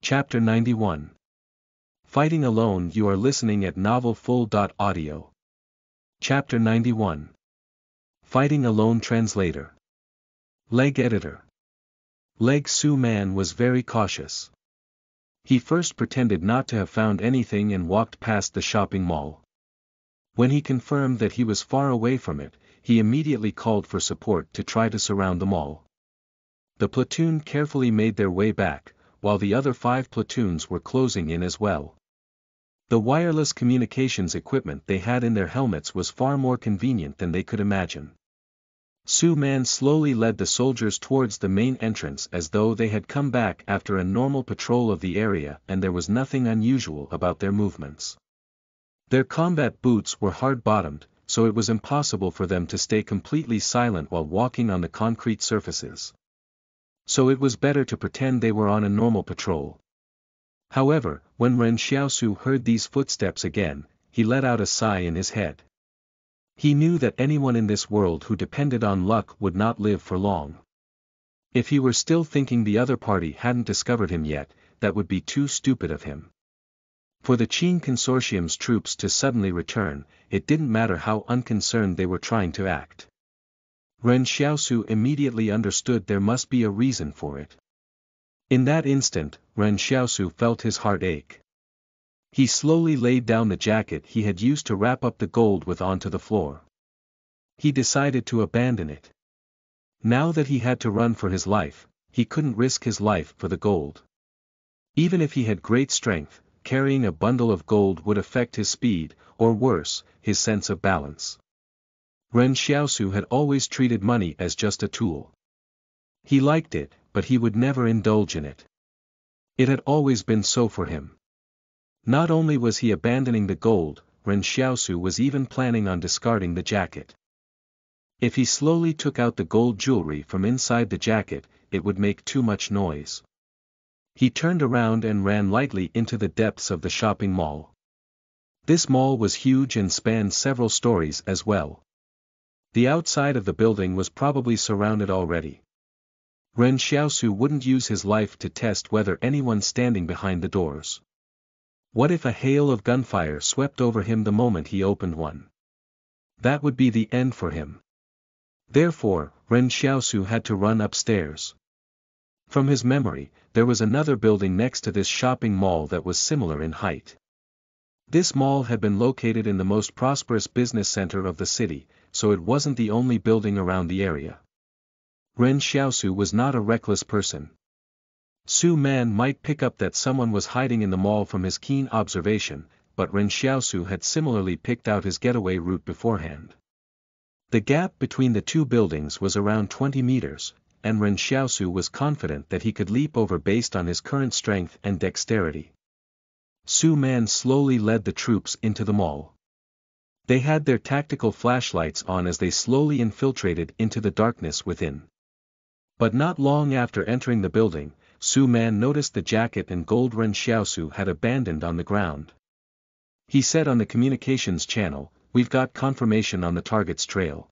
Chapter 91. Fighting Alone. You are listening at novelfull.audio. Chapter 91. Fighting Alone. Translator. Leg Editor. Leg Su Man was very cautious. He first pretended not to have found anything and walked past the shopping mall. When he confirmed that he was far away from it, he immediately called for support to try to surround the mall. The platoon carefully made their way back, while the other 5 platoons were closing in as well. The wireless communications equipment they had in their helmets was far more convenient than they could imagine. Su Man slowly led the soldiers towards the main entrance as though they had come back after a normal patrol of the area and there was nothing unusual about their movements. Their combat boots were hard-bottomed, so it was impossible for them to stay completely silent while walking on the concrete surfaces. So it was better to pretend they were on a normal patrol. However, when Ren Xiaosu heard these footsteps again, he let out a sigh in his head. He knew that anyone in this world who depended on luck would not live for long. If he were still thinking the other party hadn't discovered him yet, that would be too stupid of him. For the Qin Consortium's troops to suddenly return, it didn't matter how unconcerned they were trying to act. Ren Xiaosu immediately understood there must be a reason for it. In that instant, Ren Xiaosu felt his heart ache. He slowly laid down the jacket he had used to wrap up the gold with onto the floor. He decided to abandon it. Now that he had to run for his life, he couldn't risk his life for the gold. Even if he had great strength, carrying a bundle of gold would affect his speed, or worse, his sense of balance. Ren Xiaosu had always treated money as just a tool. He liked it, but he would never indulge in it. It had always been so for him. Not only was he abandoning the gold, Ren Xiaosu was even planning on discarding the jacket. If he slowly took out the gold jewelry from inside the jacket, it would make too much noise. He turned around and ran lightly into the depths of the shopping mall. This mall was huge and spanned several stories as well. The outside of the building was probably surrounded already. Ren Xiaosu wouldn't use his life to test whether anyone standing behind the doors. What if a hail of gunfire swept over him the moment he opened one? That would be the end for him. Therefore, Ren Xiaosu had to run upstairs. From his memory, there was another building next to this shopping mall that was similar in height. This mall had been located in the most prosperous business center of the city, so it wasn't the only building around the area. Ren Xiaosu was not a reckless person. Su Man might pick up that someone was hiding in the mall from his keen observation, but Ren Xiaosu had similarly picked out his getaway route beforehand. The gap between the two buildings was around 20 meters, and Ren Xiaosu was confident that he could leap over based on his current strength and dexterity. Su Man slowly led the troops into the mall. They had their tactical flashlights on as they slowly infiltrated into the darkness within. But not long after entering the building, Su Man noticed the jacket and gold Ren Xiaosu had abandoned on the ground. He said on the communications channel, "We've got confirmation on the target's trail.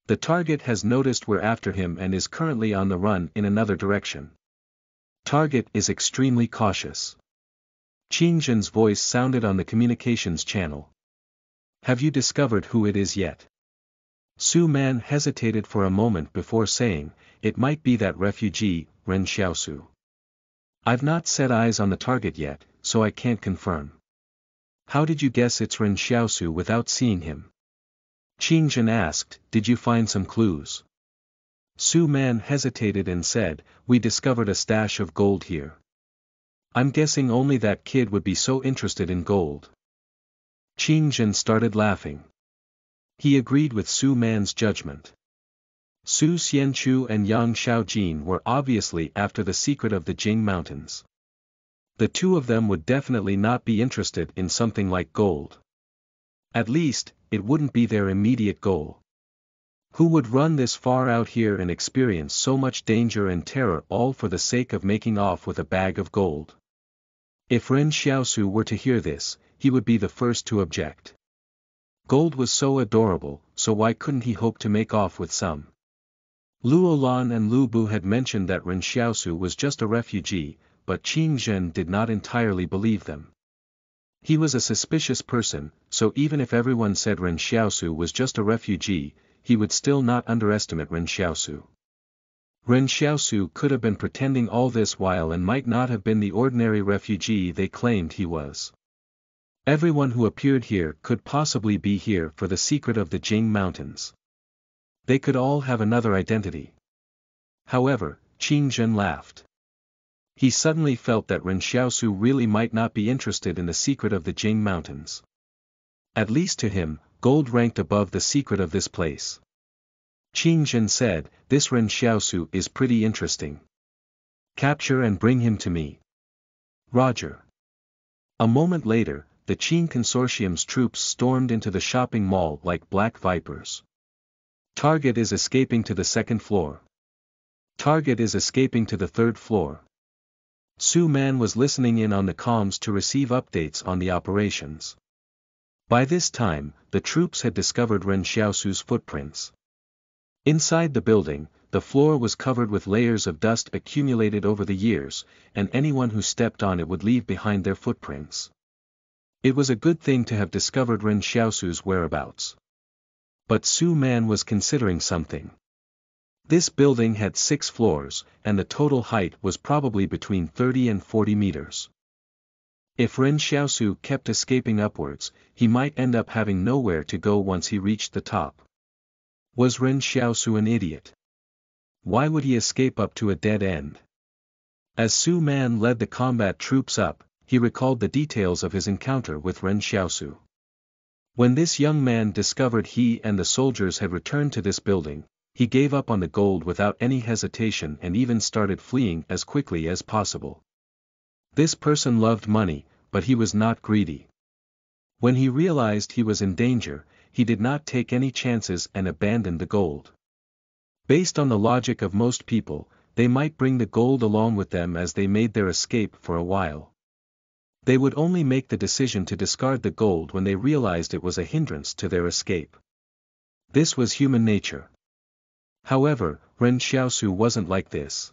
The target has noticed we're after him and is currently on the run in another direction. Target is extremely cautious." Qing Zhen's voice sounded on the communications channel. "Have you discovered who it is yet?" Su Man hesitated for a moment before saying, "It might be that refugee, Ren Xiaosu. I've not set eyes on the target yet, so I can't confirm." "How did you guess it's Ren Xiaosu without seeing him?" Qing Zhen asked. "Did you find some clues?" Su Man hesitated and said, "We discovered a stash of gold here. I'm guessing only that kid would be so interested in gold." Qing Zhen started laughing. He agreed with Su Man's judgment. Su Xianchu and Yang Shaojin were obviously after the secret of the Jing Mountains. The two of them would definitely not be interested in something like gold. At least, it wouldn't be their immediate goal. Who would run this far out here and experience so much danger and terror all for the sake of making off with a bag of gold? If Ren Xiaosu were to hear this, he would be the first to object. Gold was so adorable, so why couldn't he hope to make off with some? Luo Lan and Lu Bu had mentioned that Ren Xiaosu was just a refugee, but Qin Zhen did not entirely believe them. He was a suspicious person, so even if everyone said Ren Xiaosu was just a refugee, he would still not underestimate Ren Xiaosu. Ren Xiaosu could have been pretending all this while and might not have been the ordinary refugee they claimed he was. Everyone who appeared here could possibly be here for the secret of the Jing Mountains. They could all have another identity. However, Qin Zhen laughed. He suddenly felt that Ren Xiaosu really might not be interested in the secret of the Jing Mountains. At least to him, gold ranked above the secret of this place. Qin Zhen said, "This Ren Xiaosu is pretty interesting. Capture and bring him to me." Roger. A moment later, the Qin Consortium's troops stormed into the shopping mall like black vipers. Target is escaping to the second floor. Target is escaping to the third floor. Su Man was listening in on the comms to receive updates on the operations. By this time, the troops had discovered Ren Xiaosu's footprints. Inside the building, the floor was covered with layers of dust accumulated over the years, and anyone who stepped on it would leave behind their footprints. It was a good thing to have discovered Ren Xiaosu's whereabouts. But Su Man was considering something. This building had 6 floors, and the total height was probably between 30 and 40 meters. If Ren Xiaosu kept escaping upwards, he might end up having nowhere to go once he reached the top. Was Ren Xiaosu an idiot? Why would he escape up to a dead end? As Su Man led the combat troops up, he recalled the details of his encounter with Ren Xiaosu. When this young man discovered he and the soldiers had returned to this building, he gave up on the gold without any hesitation and even started fleeing as quickly as possible. This person loved money, but he was not greedy. When he realized he was in danger, he did not take any chances and abandoned the gold. Based on the logic of most people, they might bring the gold along with them as they made their escape for a while. They would only make the decision to discard the gold when they realized it was a hindrance to their escape. This was human nature. However, Ren Xiaosu wasn't like this.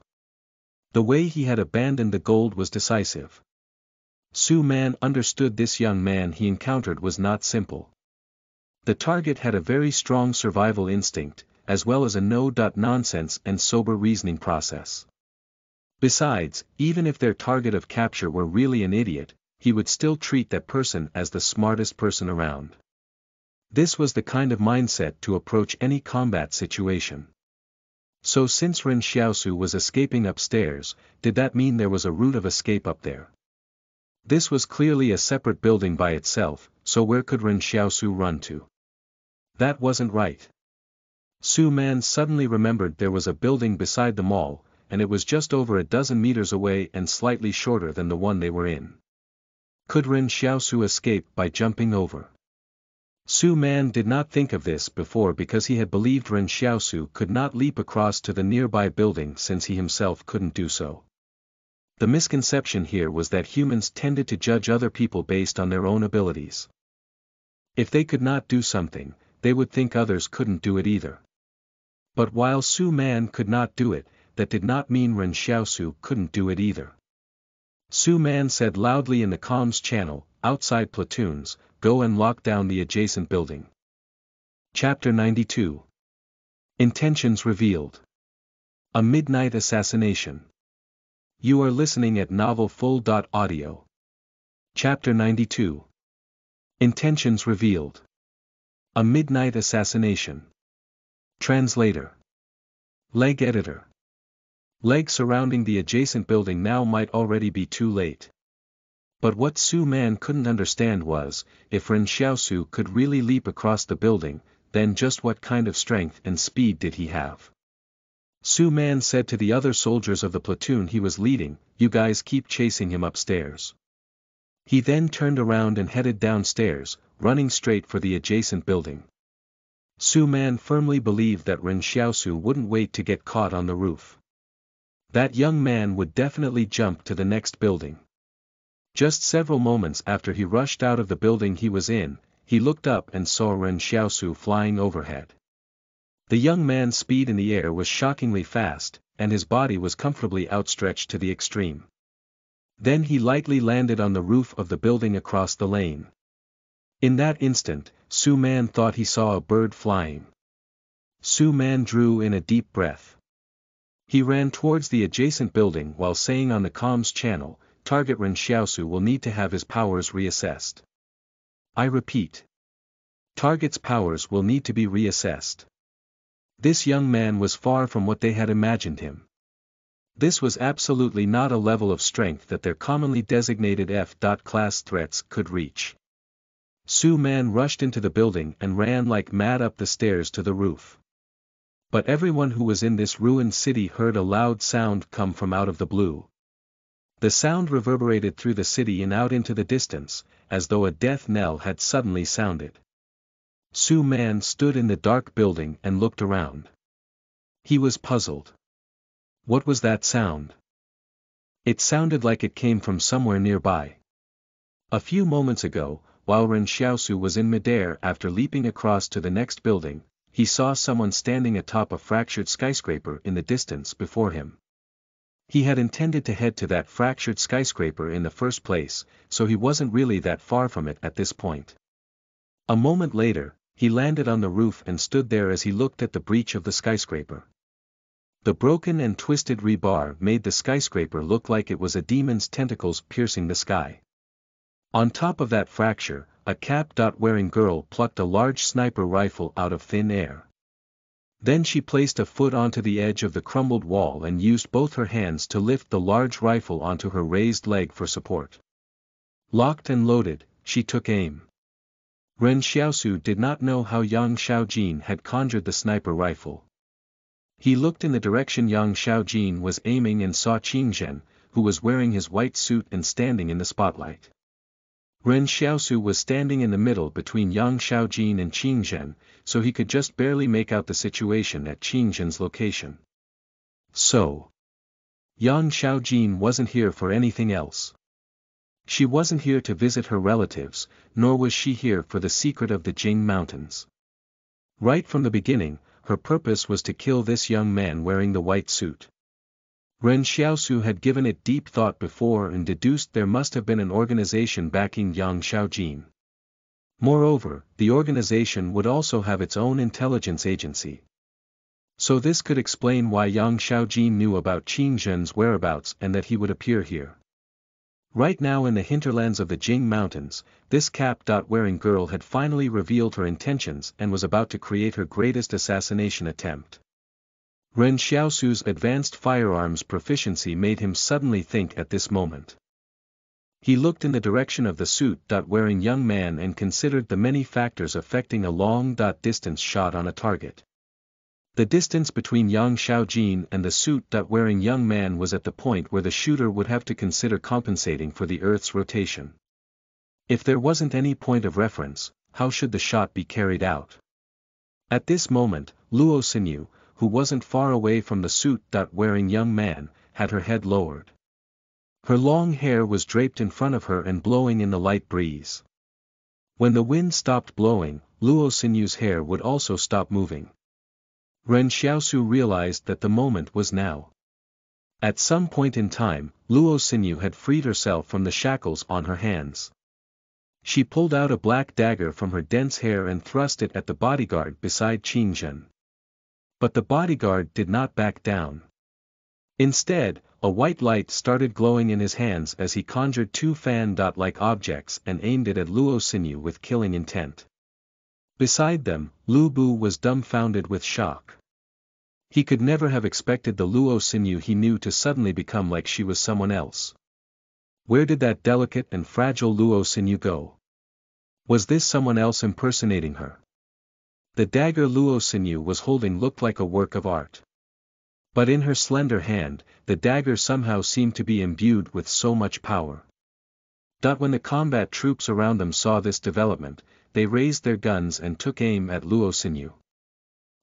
The way he had abandoned the gold was decisive. Su Man understood this young man he encountered was not simple. The target had a very strong survival instinct, as well as a no-nonsense and sober reasoning process. Besides, even if their target of capture were really an idiot, he would still treat that person as the smartest person around. This was the kind of mindset to approach any combat situation. So since Ren Xiaosu was escaping upstairs, did that mean there was a route of escape up there? This was clearly a separate building by itself, so where could Ren Xiaosu run to? That wasn't right. Su Man suddenly remembered there was a building beside the mall, and it was just over a dozen meters away and slightly shorter than the one they were in. Could Ren Xiaosu escape by jumping over? Su Man did not think of this before because he had believed Ren Xiaosu could not leap across to the nearby building since he himself couldn't do so. The misconception here was that humans tended to judge other people based on their own abilities. If they could not do something, they would think others couldn't do it either. But while Su Man could not do it, that did not mean Ren Xiaosu couldn't do it either. Su Man said loudly in the comms channel, "Outside platoons, go and lock down the adjacent building." Chapter 92. Intentions Revealed. A Midnight Assassination. You are listening at novelfull.audio. Chapter 92. Intentions Revealed. A Midnight Assassination. Translator. Leg Editor. Leg surrounding the adjacent building now might already be too late. But what Su Man couldn't understand was, if Ren Xiaosu could really leap across the building, then just what kind of strength and speed did he have? Su Man said to the other soldiers of the platoon he was leading, "You guys keep chasing him upstairs." He then turned around and headed downstairs, running straight for the adjacent building. Su Man firmly believed that Ren Xiaosu wouldn't wait to get caught on the roof. That young man would definitely jump to the next building. Just several moments after he rushed out of the building he was in, he looked up and saw Ren Xiaosu flying overhead. The young man's speed in the air was shockingly fast, and his body was comfortably outstretched to the extreme. Then he lightly landed on the roof of the building across the lane. In that instant, Su Man thought he saw a bird flying. Su Man drew in a deep breath. He ran towards the adjacent building while saying on the comms channel, "Target Ren Xiaosu will need to have his powers reassessed. I repeat. Target's powers will need to be reassessed." This young man was far from what they had imagined him. This was absolutely not a level of strength that their commonly designated F.class threats could reach. Su Man rushed into the building and ran like mad up the stairs to the roof. But everyone who was in this ruined city heard a loud sound come from out of the blue. The sound reverberated through the city and out into the distance, as though a death knell had suddenly sounded. Su Man stood in the dark building and looked around. He was puzzled. What was that sound? It sounded like it came from somewhere nearby. A few moments ago, while Ren Xiaosu was in midair after leaping across to the next building, he saw someone standing atop a fractured skyscraper in the distance before him. He had intended to head to that fractured skyscraper in the first place, so he wasn't really that far from it at this point. A moment later, he landed on the roof and stood there as he looked at the breach of the skyscraper. The broken and twisted rebar made the skyscraper look like it was a demon's tentacles piercing the sky. On top of that fracture, a cap-wearing girl plucked a large sniper rifle out of thin air. Then she placed a foot onto the edge of the crumbled wall and used both her hands to lift the large rifle onto her raised leg for support. Locked and loaded, she took aim. Ren Xiaosu did not know how Yang Xiaojin had conjured the sniper rifle. He looked in the direction Yang Xiaojin was aiming and saw Qingzhen, who was wearing his white suit and standing in the spotlight. Ren Xiaosu was standing in the middle between Yang Xiaojin and Qingzhen, so he could just barely make out the situation at Qingzhen's location. So, Yang Xiaojin wasn't here for anything else. She wasn't here to visit her relatives, nor was she here for the secret of the Jing Mountains. Right from the beginning, her purpose was to kill this young man wearing the white suit. Ren Xiaosu had given it deep thought before and deduced there must have been an organization backing Yang Xiaojin. Moreover, the organization would also have its own intelligence agency. So this could explain why Yang Xiaojin knew about Qingzhen's whereabouts and that he would appear here. Right now in the hinterlands of the Jing Mountains, this cap-wearing girl had finally revealed her intentions and was about to create her greatest assassination attempt. Ren Xiaosu's advanced firearms proficiency made him suddenly think at this moment. He looked in the direction of the suit-wearing young man and considered the many factors affecting a long-distance shot on a target. The distance between Yang Xiaojin and the suit-wearing young man was at the point where the shooter would have to consider compensating for the Earth's rotation. If there wasn't any point of reference, how should the shot be carried out? At this moment, Luo Xinyu, who wasn't far away from the suit-wearing young man, had her head lowered. Her long hair was draped in front of her and blowing in the light breeze. When the wind stopped blowing, Luo Xinyu's hair would also stop moving. Ren Xiaosu realized that the moment was now. At some point in time, Luo Xinyu had freed herself from the shackles on her hands. She pulled out a black dagger from her dense hair and thrust it at the bodyguard beside Qingzhen. But the bodyguard did not back down. Instead, a white light started glowing in his hands as he conjured two fan-like objects and aimed it at Luo Xinyu with killing intent. Beside them, Lu Bu was dumbfounded with shock. He could never have expected the Luo Xinyu he knew to suddenly become like she was someone else. Where did that delicate and fragile Luo Xinyu go? Was this someone else impersonating her? The dagger Luo Xinyu was holding looked like a work of art. But in her slender hand, the dagger somehow seemed to be imbued with so much power. When the combat troops around them saw this development, they raised their guns and took aim at Luo Xinyu.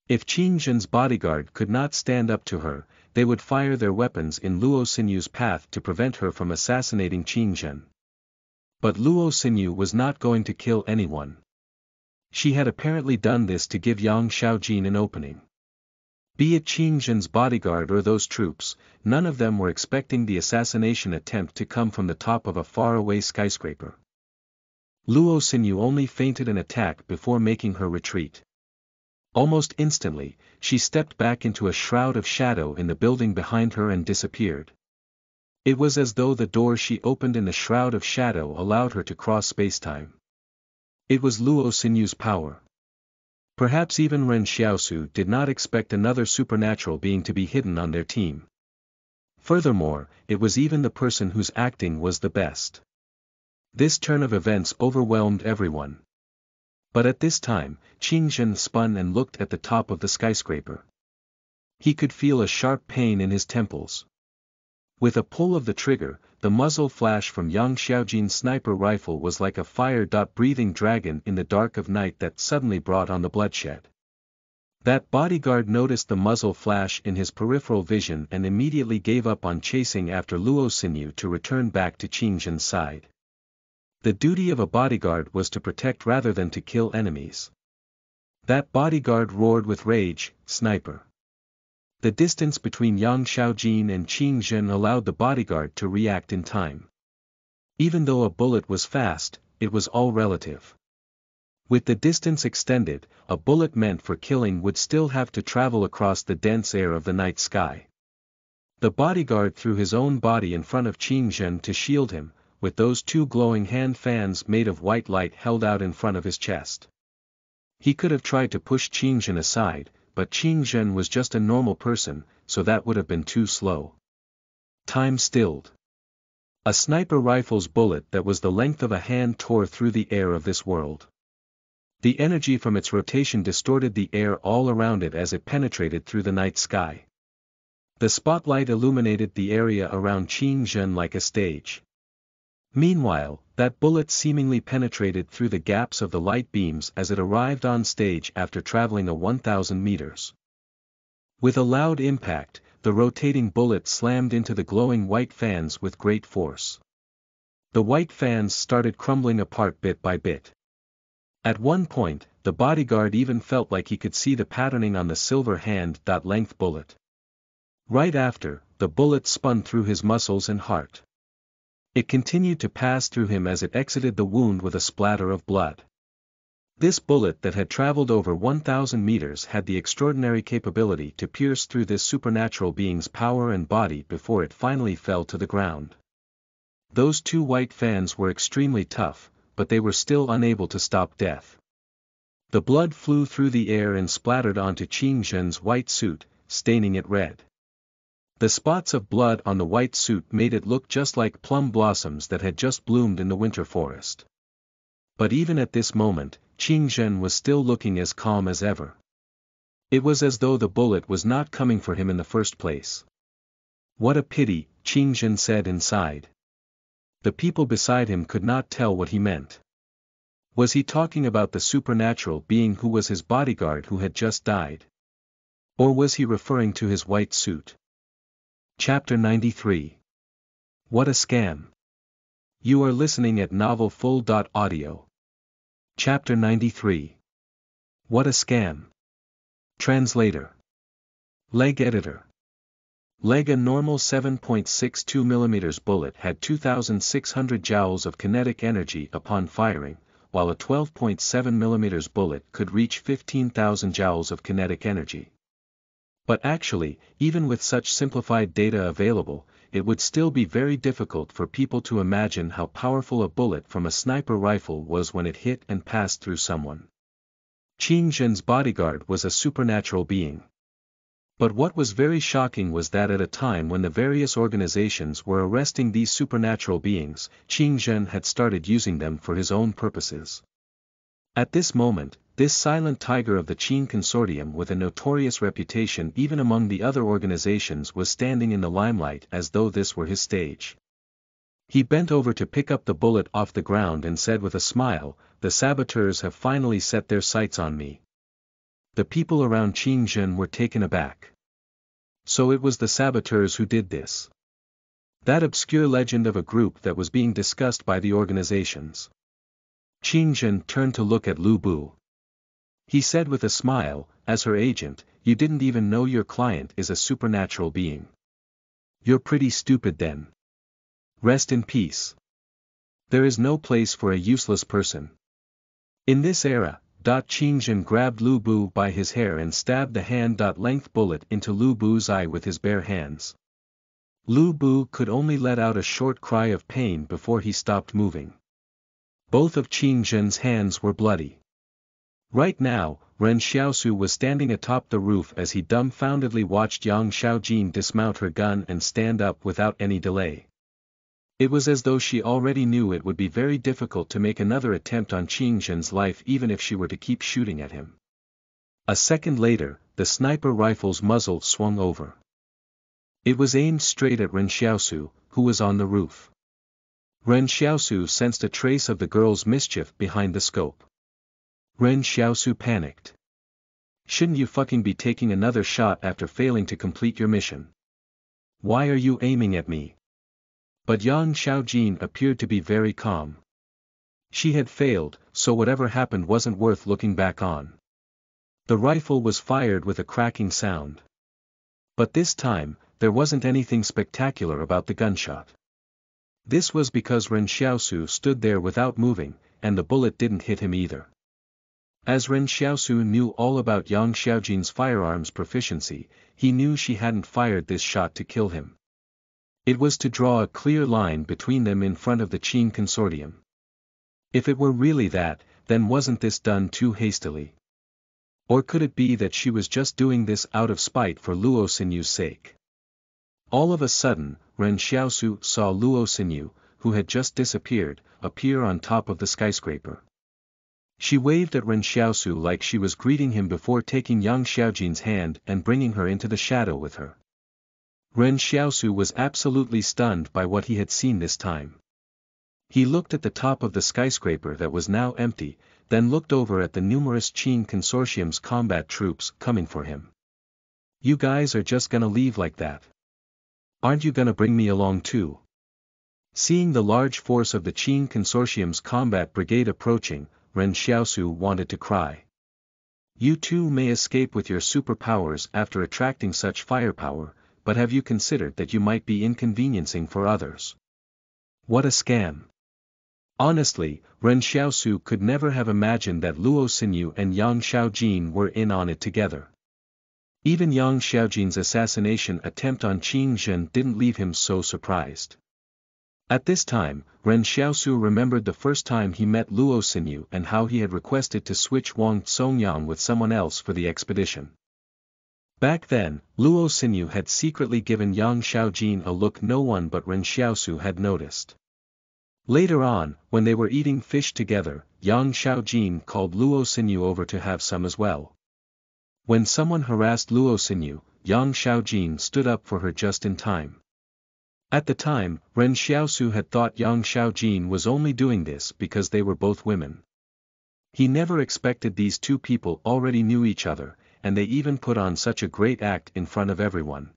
If Qingzhen's bodyguard could not stand up to her, they would fire their weapons in Luo Xinyu's path to prevent her from assassinating Qingzhen. But Luo Xinyu was not going to kill anyone. She had apparently done this to give Yang Xiaojin an opening. Be it Qing Zhen's bodyguard or those troops, none of them were expecting the assassination attempt to come from the top of a faraway skyscraper. Luo Xinyu only feinted an attack before making her retreat. Almost instantly, she stepped back into a shroud of shadow in the building behind her and disappeared. It was as though the door she opened in the shroud of shadow allowed her to cross spacetime. It was Luo Xinyu's power. Perhaps even Ren Xiaosu did not expect another supernatural being to be hidden on their team. Furthermore, it was even the person whose acting was the best. This turn of events overwhelmed everyone. But at this time, Qing Zhen spun and looked at the top of the skyscraper. He could feel a sharp pain in his temples. With a pull of the trigger, the muzzle flash from Yang Xiaojin's sniper rifle was like a fire-breathing dragon in the dark of night that suddenly brought on the bloodshed. That bodyguard noticed the muzzle flash in his peripheral vision and immediately gave up on chasing after Luo Xinyu to return back to Qing Zhen's side. The duty of a bodyguard was to protect rather than to kill enemies. That bodyguard roared with rage, "Sniper!" The distance between Yang Xiaojin and Qing Zhen allowed the bodyguard to react in time. Even though a bullet was fast, it was all relative. With the distance extended, a bullet meant for killing would still have to travel across the dense air of the night sky. The bodyguard threw his own body in front of Qing Zhen to shield him, with those two glowing hand fans made of white light held out in front of his chest. He could have tried to push Qing Zhen aside, but Qing Zhen was just a normal person, so that would have been too slow. Time stilled. A sniper rifle's bullet that was the length of a hand tore through the air of this world. The energy from its rotation distorted the air all around it as it penetrated through the night sky. The spotlight illuminated the area around Qing Zhen like a stage. Meanwhile, that bullet seemingly penetrated through the gaps of the light beams as it arrived on stage after traveling 1,000 meters. With a loud impact, the rotating bullet slammed into the glowing white fans with great force. The white fans started crumbling apart bit by bit. At one point, the bodyguard even felt like he could see the patterning on the silver hand-length bullet. Right after, the bullet spun through his muscles and heart. It continued to pass through him as it exited the wound with a splatter of blood. This bullet that had traveled over 1,000 meters had the extraordinary capability to pierce through this supernatural being's power and body before it finally fell to the ground. Those two white fans were extremely tough, but they were still unable to stop death. The blood flew through the air and splattered onto Qing Zhen's white suit, staining it red. The spots of blood on the white suit made it look just like plum blossoms that had just bloomed in the winter forest. But even at this moment, Qing Zhen was still looking as calm as ever. It was as though the bullet was not coming for him in the first place. What a pity, Qing Zhen said inside. The people beside him could not tell what he meant. Was he talking about the supernatural being who was his bodyguard who had just died? Or was he referring to his white suit? Chapter 93. What a scam! You are listening at novelfull.audio. Chapter 93. What a scam! Translator. Leg editor. Leg. A normal 7.62 mm bullet had 2,600 joules of kinetic energy upon firing, while a 12.7 mm bullet could reach 15,000 joules of kinetic energy. But actually, even with such simplified data available, it would still be very difficult for people to imagine how powerful a bullet from a sniper rifle was when it hit and passed through someone. Qing Zhen's bodyguard was a supernatural being. But what was very shocking was that at a time when the various organizations were arresting these supernatural beings, Qing Zhen had started using them for his own purposes. At this moment, this silent tiger of the Qin consortium with a notorious reputation even among the other organizations was standing in the limelight as though this were his stage. He bent over to pick up the bullet off the ground and said with a smile, "The saboteurs have finally set their sights on me." The people around Qing Zhen were taken aback. So it was the saboteurs who did this. That obscure legend of a group that was being discussed by the organizations. Qing Zhen turned to look at Lu Bu. He said with a smile, as her agent, you didn't even know your client is a supernatural being. You're pretty stupid then. Rest in peace. There is no place for a useless person. In this era, Qing Jin grabbed Lu Bu by his hair and stabbed the hand-length bullet into Lu Bu's eye with his bare hands. Lu Bu could only let out a short cry of pain before he stopped moving. Both of Qing Jin's hands were bloody. Right now, Ren Xiaosu was standing atop the roof as he dumbfoundedly watched Yang Xiaojin dismount her gun and stand up without any delay. It was as though she already knew it would be very difficult to make another attempt on Qing Jin's life even if she were to keep shooting at him. A second later, the sniper rifle's muzzle swung over. It was aimed straight at Ren Xiaosu, who was on the roof. Ren Xiaosu sensed a trace of the girl's mischief behind the scope. Ren Xiaosu panicked. Shouldn't you fucking be taking another shot after failing to complete your mission? Why are you aiming at me? But Yang Xiaojin appeared to be very calm. She had failed, so whatever happened wasn't worth looking back on. The rifle was fired with a cracking sound. But this time, there wasn't anything spectacular about the gunshot. This was because Ren Xiaosu stood there without moving, and the bullet didn't hit him either. As Ren Xiaosu knew all about Yang Xiaojin's firearms proficiency, he knew she hadn't fired this shot to kill him. It was to draw a clear line between them in front of the Qing consortium. If it were really that, then wasn't this done too hastily? Or could it be that she was just doing this out of spite for Luo Xinyu's sake? All of a sudden, Ren Xiaosu saw Luo Xinyu, who had just disappeared, appear on top of the skyscraper. She waved at Ren Xiaosu like she was greeting him before taking Yang Xiaojin's hand and bringing her into the shadow with her. Ren Xiaosu was absolutely stunned by what he had seen this time. He looked at the top of the skyscraper that was now empty, then looked over at the numerous Qing Consortium's combat troops coming for him. You guys are just gonna leave like that? Aren't you gonna bring me along too? Seeing the large force of the Qing Consortium's combat brigade approaching, Ren Xiaosu wanted to cry. You too may escape with your superpowers after attracting such firepower, but have you considered that you might be inconveniencing for others? What a scam! Honestly, Ren Xiaosu could never have imagined that Luo Xinyu and Yang Xiaojin were in on it together. Even Yang Xiaojin's assassination attempt on Qing Jin didn't leave him so surprised. At this time, Ren Xiaosu remembered the first time he met Luo Xinyu and how he had requested to switch Wang Songyang with someone else for the expedition. Back then, Luo Xinyu had secretly given Yang Xiaojin a look no one but Ren Xiaosu had noticed. Later on, when they were eating fish together, Yang Xiaojin called Luo Xinyu over to have some as well. When someone harassed Luo Xinyu, Yang Xiaojin stood up for her just in time. At the time, Ren Xiaosu had thought Yang Xiaojin was only doing this because they were both women. He never expected these two people already knew each other, and they even put on such a great act in front of everyone.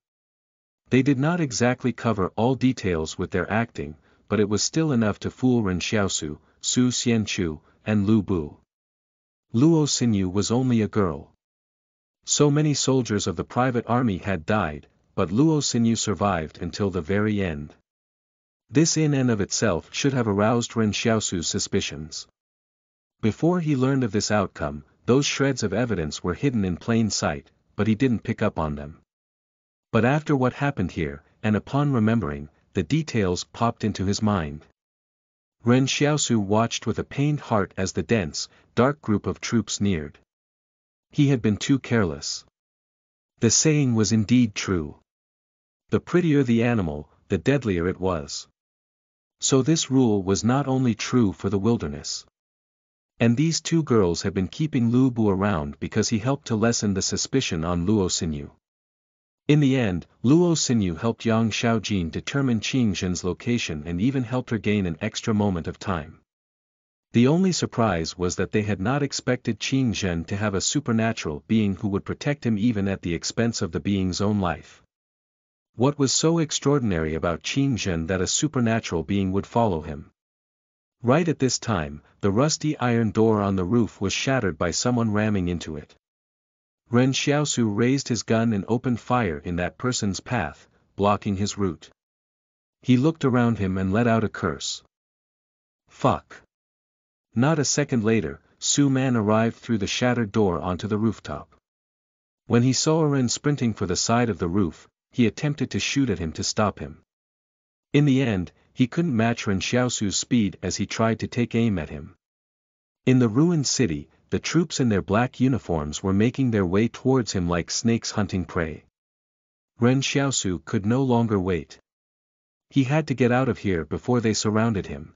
They did not exactly cover all details with their acting, but it was still enough to fool Ren Xiaosu, Su Xianchu, and Lu Bu. Luo Xinyu was only a girl. So many soldiers of the private army had died, but Luo Xinyu survived until the very end. This in and of itself should have aroused Ren Xiaosu's suspicions. Before he learned of this outcome, those shreds of evidence were hidden in plain sight, but he didn't pick up on them. But after what happened here, and upon remembering, the details popped into his mind. Ren Xiaosu watched with a pained heart as the dense, dark group of troops neared. He had been too careless. The saying was indeed true. The prettier the animal, the deadlier it was. So this rule was not only true for the wilderness. And these two girls had been keeping Lu Bu around because he helped to lessen the suspicion on Luo Xinyu. In the end, Luo Xinyu helped Yang Xiaojin determine Qing Jin's location and even helped her gain an extra moment of time. The only surprise was that they had not expected Qing Jin to have a supernatural being who would protect him even at the expense of the being's own life. What was so extraordinary about Qing Jin that a supernatural being would follow him? Right at this time, the rusty iron door on the roof was shattered by someone ramming into it. Ren Xiaosu raised his gun and opened fire in that person's path, blocking his route. He looked around him and let out a curse. Fuck. Not a second later, Su Man arrived through the shattered door onto the rooftop. When he saw Ren sprinting for the side of the roof, he attempted to shoot at him to stop him. In the end, he couldn't match Ren Xiaosu's speed as he tried to take aim at him. In the ruined city, the troops in their black uniforms were making their way towards him like snakes hunting prey. Ren Xiaosu could no longer wait. He had to get out of here before they surrounded him.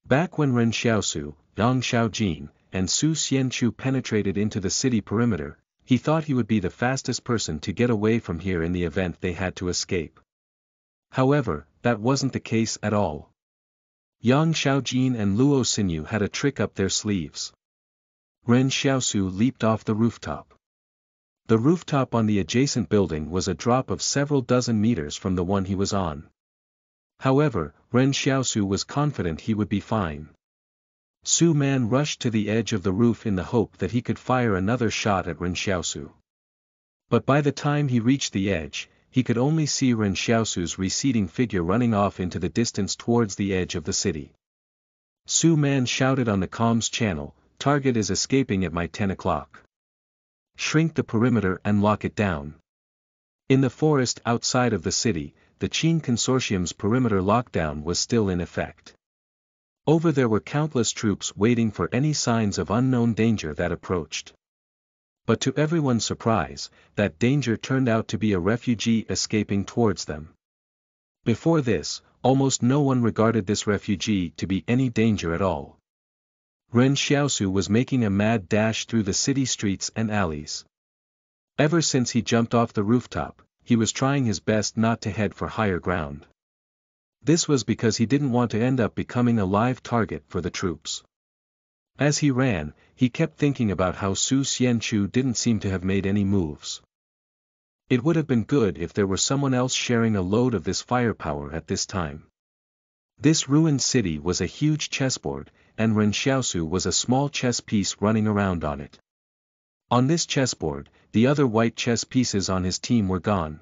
Back when Ren Xiaosu, Yang Xiaojin, and Su Xianchu penetrated into the city perimeter, he thought he would be the fastest person to get away from here in the event they had to escape. However, that wasn't the case at all. Yang Xiaojin and Luo Xinyu had a trick up their sleeves. Ren Xiaosu leaped off the rooftop. The rooftop on the adjacent building was a drop of several dozen meters from the one he was on. However, Ren Xiaosu was confident he would be fine. Su Man rushed to the edge of the roof in the hope that he could fire another shot at Ren Xiaosu. But by the time he reached the edge, he could only see Ren Xiaosu's receding figure running off into the distance towards the edge of the city. Su Man shouted on the comms channel, "Target is escaping at my 10 o'clock. Shrink the perimeter and lock it down." In the forest outside of the city, the Qin Consortium's perimeter lockdown was still in effect. Over there were countless troops waiting for any signs of unknown danger that approached. But to everyone's surprise, that danger turned out to be a refugee escaping towards them. Before this, almost no one regarded this refugee to be any danger at all. Ren Xiaosu was making a mad dash through the city streets and alleys. Ever since he jumped off the rooftop, he was trying his best not to head for higher ground. This was because he didn't want to end up becoming a live target for the troops. As he ran, he kept thinking about how Su Xianchu didn't seem to have made any moves. It would have been good if there were someone else sharing a load of this firepower at this time. This ruined city was a huge chessboard, and Ren Xiaosu was a small chess piece running around on it. On this chessboard, the other white chess pieces on his team were gone.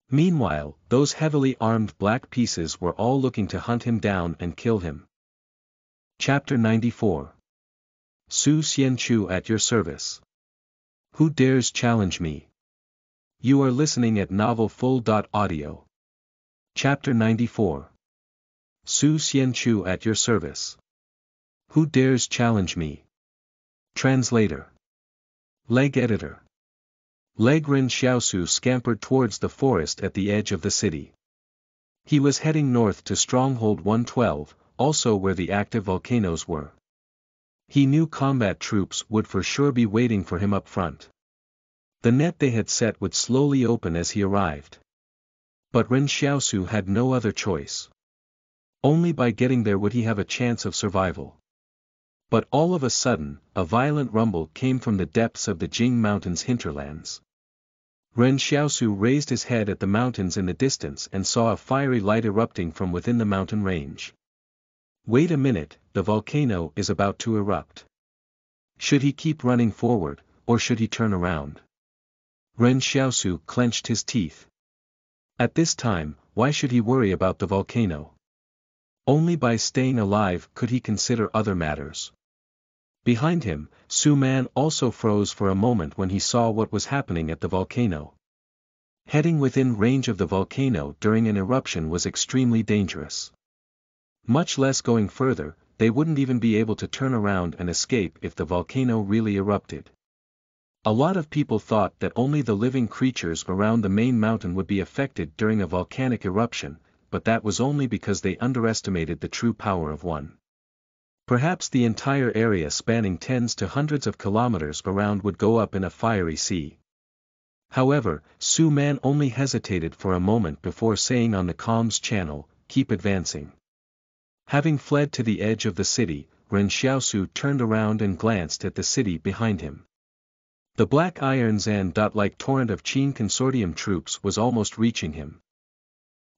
Meanwhile, those heavily armed black pieces were all looking to hunt him down and kill him. Chapter 94. Su Xianchu at your service. Who dares challenge me? You are listening at novelfull.audio. Chapter 94. Su Xianchu at your service. Who dares challenge me? Translator. Leg Editor. Ren Xiaosu scampered towards the forest at the edge of the city. He was heading north to Stronghold 112, also where the active volcanoes were. He knew combat troops would for sure be waiting for him up front. The net they had set would slowly open as he arrived. But Ren Xiaosu had no other choice. Only by getting there would he have a chance of survival. But all of a sudden, a violent rumble came from the depths of the Jing Mountains hinterlands. Ren Xiaosu raised his head at the mountains in the distance and saw a fiery light erupting from within the mountain range. Wait a minute, the volcano is about to erupt. Should he keep running forward, or should he turn around? Ren Xiaosu clenched his teeth. At this time, why should he worry about the volcano? Only by staying alive could he consider other matters. Behind him, Su Man also froze for a moment when he saw what was happening at the volcano. Heading within range of the volcano during an eruption was extremely dangerous. Much less going further, they wouldn't even be able to turn around and escape if the volcano really erupted. A lot of people thought that only the living creatures around the main mountain would be affected during a volcanic eruption, but that was only because they underestimated the true power of one. Perhaps the entire area spanning tens to hundreds of kilometers around would go up in a fiery sea. However, Su Man only hesitated for a moment before saying on the comms channel, "Keep advancing." Having fled to the edge of the city, Ren Xiaosu turned around and glanced at the city behind him. The black iron Zan-like torrent of Qin Consortium troops was almost reaching him.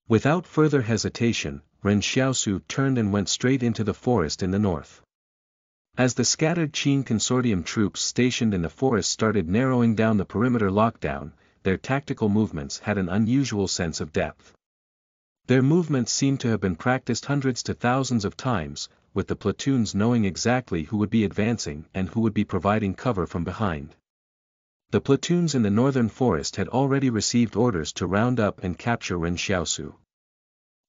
Without further hesitation, Ren Xiaosu turned and went straight into the forest in the north. As the scattered Qing Consortium troops stationed in the forest started narrowing down the perimeter lockdown, their tactical movements had an unusual sense of depth. Their movements seemed to have been practiced hundreds to thousands of times, with the platoons knowing exactly who would be advancing and who would be providing cover from behind. The platoons in the northern forest had already received orders to round up and capture Ren Xiaosu.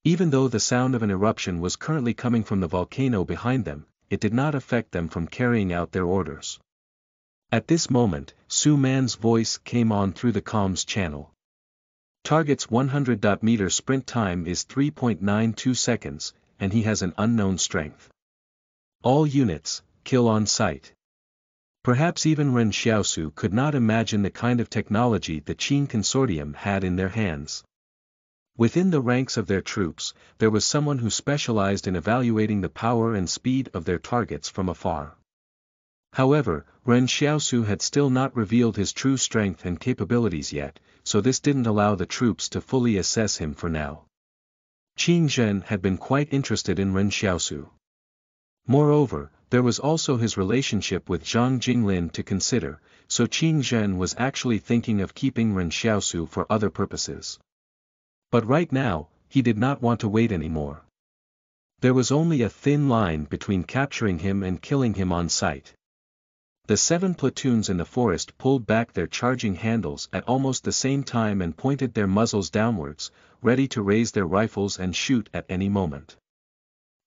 Even though the sound of an eruption was currently coming from the volcano behind them, it did not affect them from carrying out their orders. At this moment, Su Man's voice came on through the comms channel. Target's 100-meter sprint time is 3.92 seconds, and he has an unknown strength. All units, kill on sight. Perhaps even Ren Xiaosu could not imagine the kind of technology the Qing Consortium had in their hands. Within the ranks of their troops, there was someone who specialized in evaluating the power and speed of their targets from afar. However, Ren Xiaosu had still not revealed his true strength and capabilities yet, so this didn't allow the troops to fully assess him for now. Qing Zhen had been quite interested in Ren Xiaosu. Moreover, there was also his relationship with Zhang Jinglin to consider, so Qing Zhen was actually thinking of keeping Ren Xiaosu for other purposes. But right now, he did not want to wait anymore. There was only a thin line between capturing him and killing him on sight. The 7 platoons in the forest pulled back their charging handles at almost the same time and pointed their muzzles downwards, ready to raise their rifles and shoot at any moment.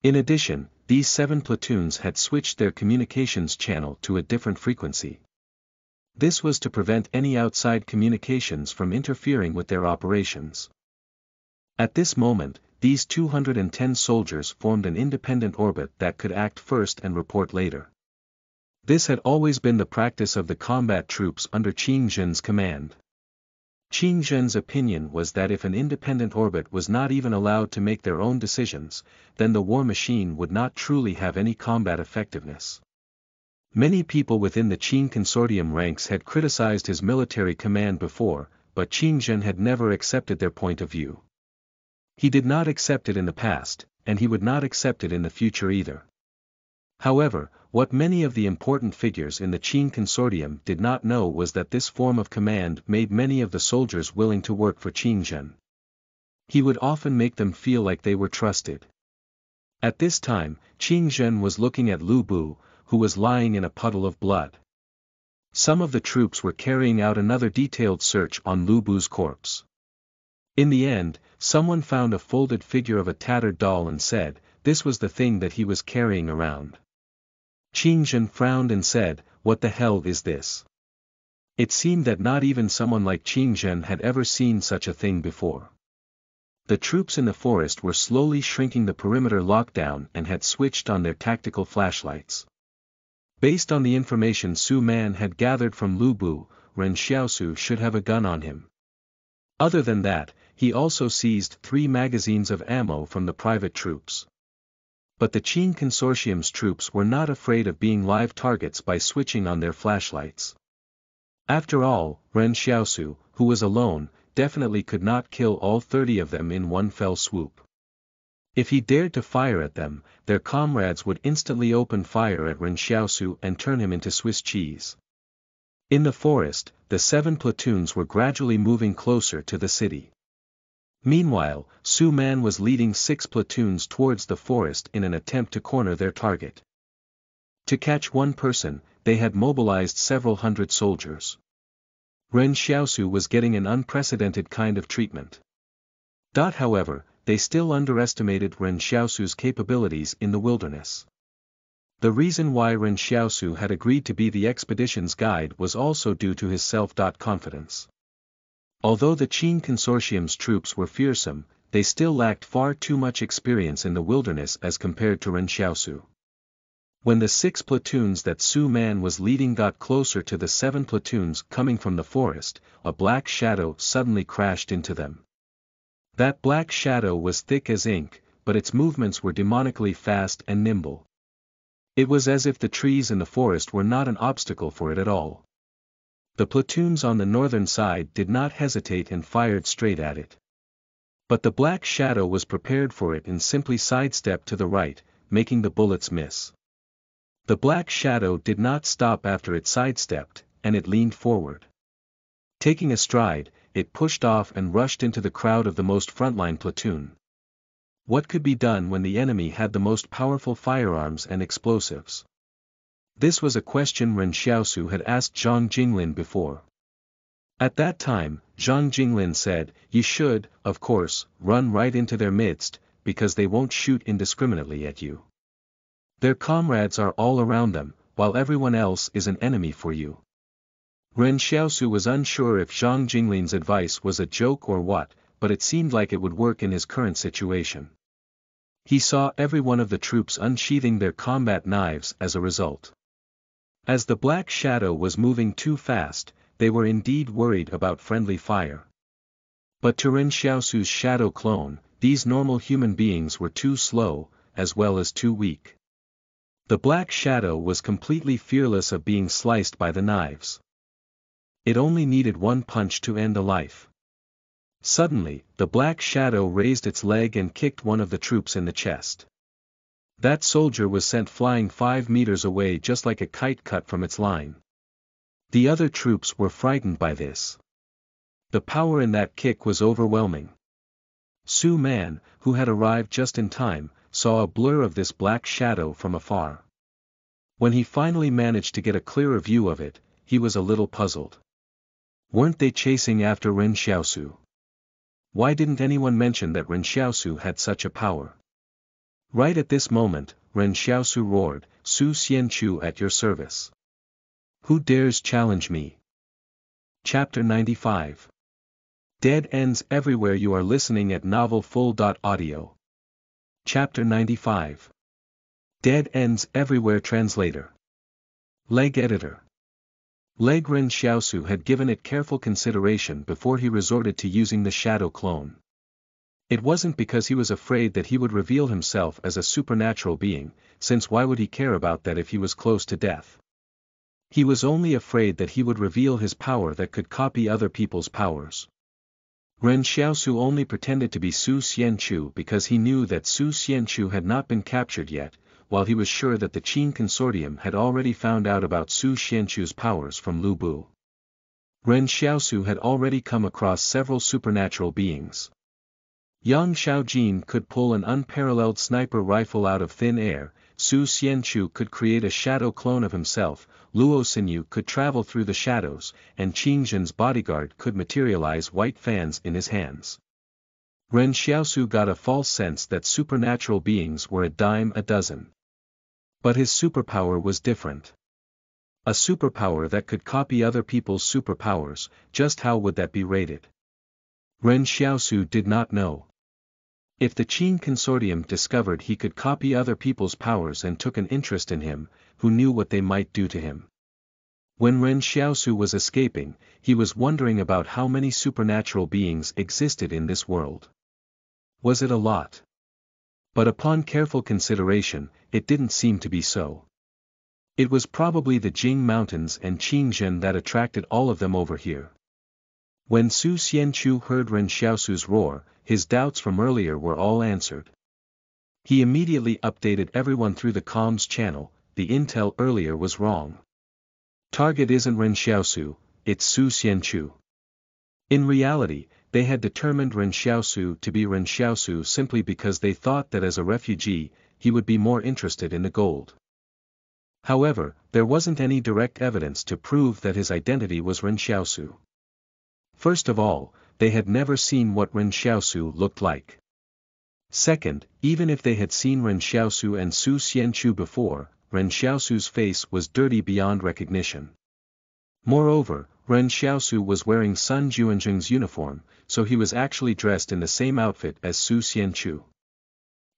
In addition, these 7 platoons had switched their communications channel to a different frequency. This was to prevent any outside communications from interfering with their operations. At this moment, these 210 soldiers formed an independent orbit that could act first and report later. This had always been the practice of the combat troops under Qing Zhen's command. Qing Zhen's opinion was that if an independent orbit was not even allowed to make their own decisions, then the war machine would not truly have any combat effectiveness. Many people within the Qing Consortium ranks had criticized his military command before, but Qing Zhen had never accepted their point of view. He did not accept it in the past, and he would not accept it in the future either. However, what many of the important figures in the Qing Consortium did not know was that this form of command made many of the soldiers willing to work for Qing Zhen. He would often make them feel like they were trusted. At this time, Qing Zhen was looking at Lu Bu, who was lying in a puddle of blood. Some of the troops were carrying out another detailed search on Lu Bu's corpse. In the end, someone found a folded figure of a tattered doll and said, this was the thing that he was carrying around. Qing Zhen frowned and said, what the hell is this? It seemed that not even someone like Qing Zhen had ever seen such a thing before. The troops in the forest were slowly shrinking the perimeter lockdown and had switched on their tactical flashlights. Based on the information Su Man had gathered from Lu Bu, Ren Xiaosu should have a gun on him. Other than that, he also seized 3 magazines of ammo from the private troops. But the Qing Consortium's troops were not afraid of being live targets by switching on their flashlights. After all, Ren Xiaosu, who was alone, definitely could not kill all 30 of them in one fell swoop. If he dared to fire at them, their comrades would instantly open fire at Ren Xiaosu and turn him into Swiss cheese. In the forest, the 7 platoons were gradually moving closer to the city. Meanwhile, Su Man was leading 6 platoons towards the forest in an attempt to corner their target. To catch one person, they had mobilized several hundred soldiers. Ren Xiaosu was getting an unprecedented kind of treatment. However, they still underestimated Ren Xiaosu's capabilities in the wilderness. The reason why Ren Xiaosu had agreed to be the expedition's guide was also due to his self-confidence. Although the Qing Consortium's troops were fearsome, they still lacked far too much experience in the wilderness as compared to Ren Xiaosu. When the 6 platoons that Su Man was leading got closer to the 7 platoons coming from the forest, a black shadow suddenly crashed into them. That black shadow was thick as ink, but its movements were demonically fast and nimble. It was as if the trees in the forest were not an obstacle for it at all. The platoons on the northern side did not hesitate and fired straight at it. But the black shadow was prepared for it and simply sidestepped to the right, making the bullets miss. The black shadow did not stop after it sidestepped, and it leaned forward. Taking a stride, it pushed off and rushed into the crowd of the most frontline platoon. What could be done when the enemy had the most powerful firearms and explosives? This was a question Ren Xiaosu had asked Zhang Jinglin before. At that time, Zhang Jinglin said, "You should, of course, run right into their midst, because they won't shoot indiscriminately at you. Their comrades are all around them, while everyone else is an enemy for you." Ren Xiaosu was unsure if Zhang Jinglin's advice was a joke or what, but it seemed like it would work in his current situation. He saw every one of the troops unsheathing their combat knives as a result. As the black shadow was moving too fast, they were indeed worried about friendly fire. But to Ren Xiaosu's shadow clone, these normal human beings were too slow, as well as too weak. The black shadow was completely fearless of being sliced by the knives. It only needed one punch to end a life. Suddenly, the black shadow raised its leg and kicked one of the troops in the chest. That soldier was sent flying 5 meters away just like a kite cut from its line. The other troops were frightened by this. The power in that kick was overwhelming. Su Man, who had arrived just in time, saw a blur of this black shadow from afar. When he finally managed to get a clearer view of it, he was a little puzzled. Weren't they chasing after Ren Xiaosu? Why didn't anyone mention that Ren Xiaosu had such a power? Right at this moment, Ren Xiaosu roared, "Su Xianchu at your service. Who dares challenge me?" Chapter 95. Dead ends everywhere. You are listening at novelfull.audio. Chapter 95. Dead ends everywhere. Translator. Leg editor. Ren Xiaosu had given it careful consideration before he resorted to using the shadow clone. It wasn't because he was afraid that he would reveal himself as a supernatural being, since why would he care about that if he was close to death? He was only afraid that he would reveal his power that could copy other people's powers. Ren Xiaosu only pretended to be Su Xianchu because he knew that Su Xianchu had not been captured yet, while he was sure that the Qin Consortium had already found out about Su Xianchu's powers from Lu Bu. Ren Xiaosu had already come across several supernatural beings. Yang Xiaojin could pull an unparalleled sniper rifle out of thin air, Su Xianchu could create a shadow clone of himself, Luo Xinyu could travel through the shadows, and Qin Zhen's bodyguard could materialize white fans in his hands. Ren Xiaosu got a false sense that supernatural beings were a dime a dozen. But his superpower was different. A superpower that could copy other people's superpowers, just how would that be rated? Ren Xiaosu did not know. If the Qin Consortium discovered he could copy other people's powers and took an interest in him, who knew what they might do to him? When Ren Xiaosu was escaping, he was wondering about how many supernatural beings existed in this world. Was it a lot? But upon careful consideration, it didn't seem to be so. It was probably the Jing Mountains and Qin Zhen that attracted all of them over here. When Su Xianchu heard Ren Xiaosu's roar, his doubts from earlier were all answered. He immediately updated everyone through the comms channel. The intel earlier was wrong. Target isn't Ren Xiaosu, it's Su Xianchu. In reality, they had determined Ren Xiaosu to be Ren Xiaosu simply because they thought that as a refugee, he would be more interested in the gold. However, there wasn't any direct evidence to prove that his identity was Ren Xiaosu. First of all, they had never seen what Ren Xiaosu looked like. Second, even if they had seen Ren Xiaosu and Su Xianchu before, Ren Xiaosu's face was dirty beyond recognition. Moreover, Ren Xiaosu was wearing Sun Juanzheng's uniform, so he was actually dressed in the same outfit as Su Xianchu.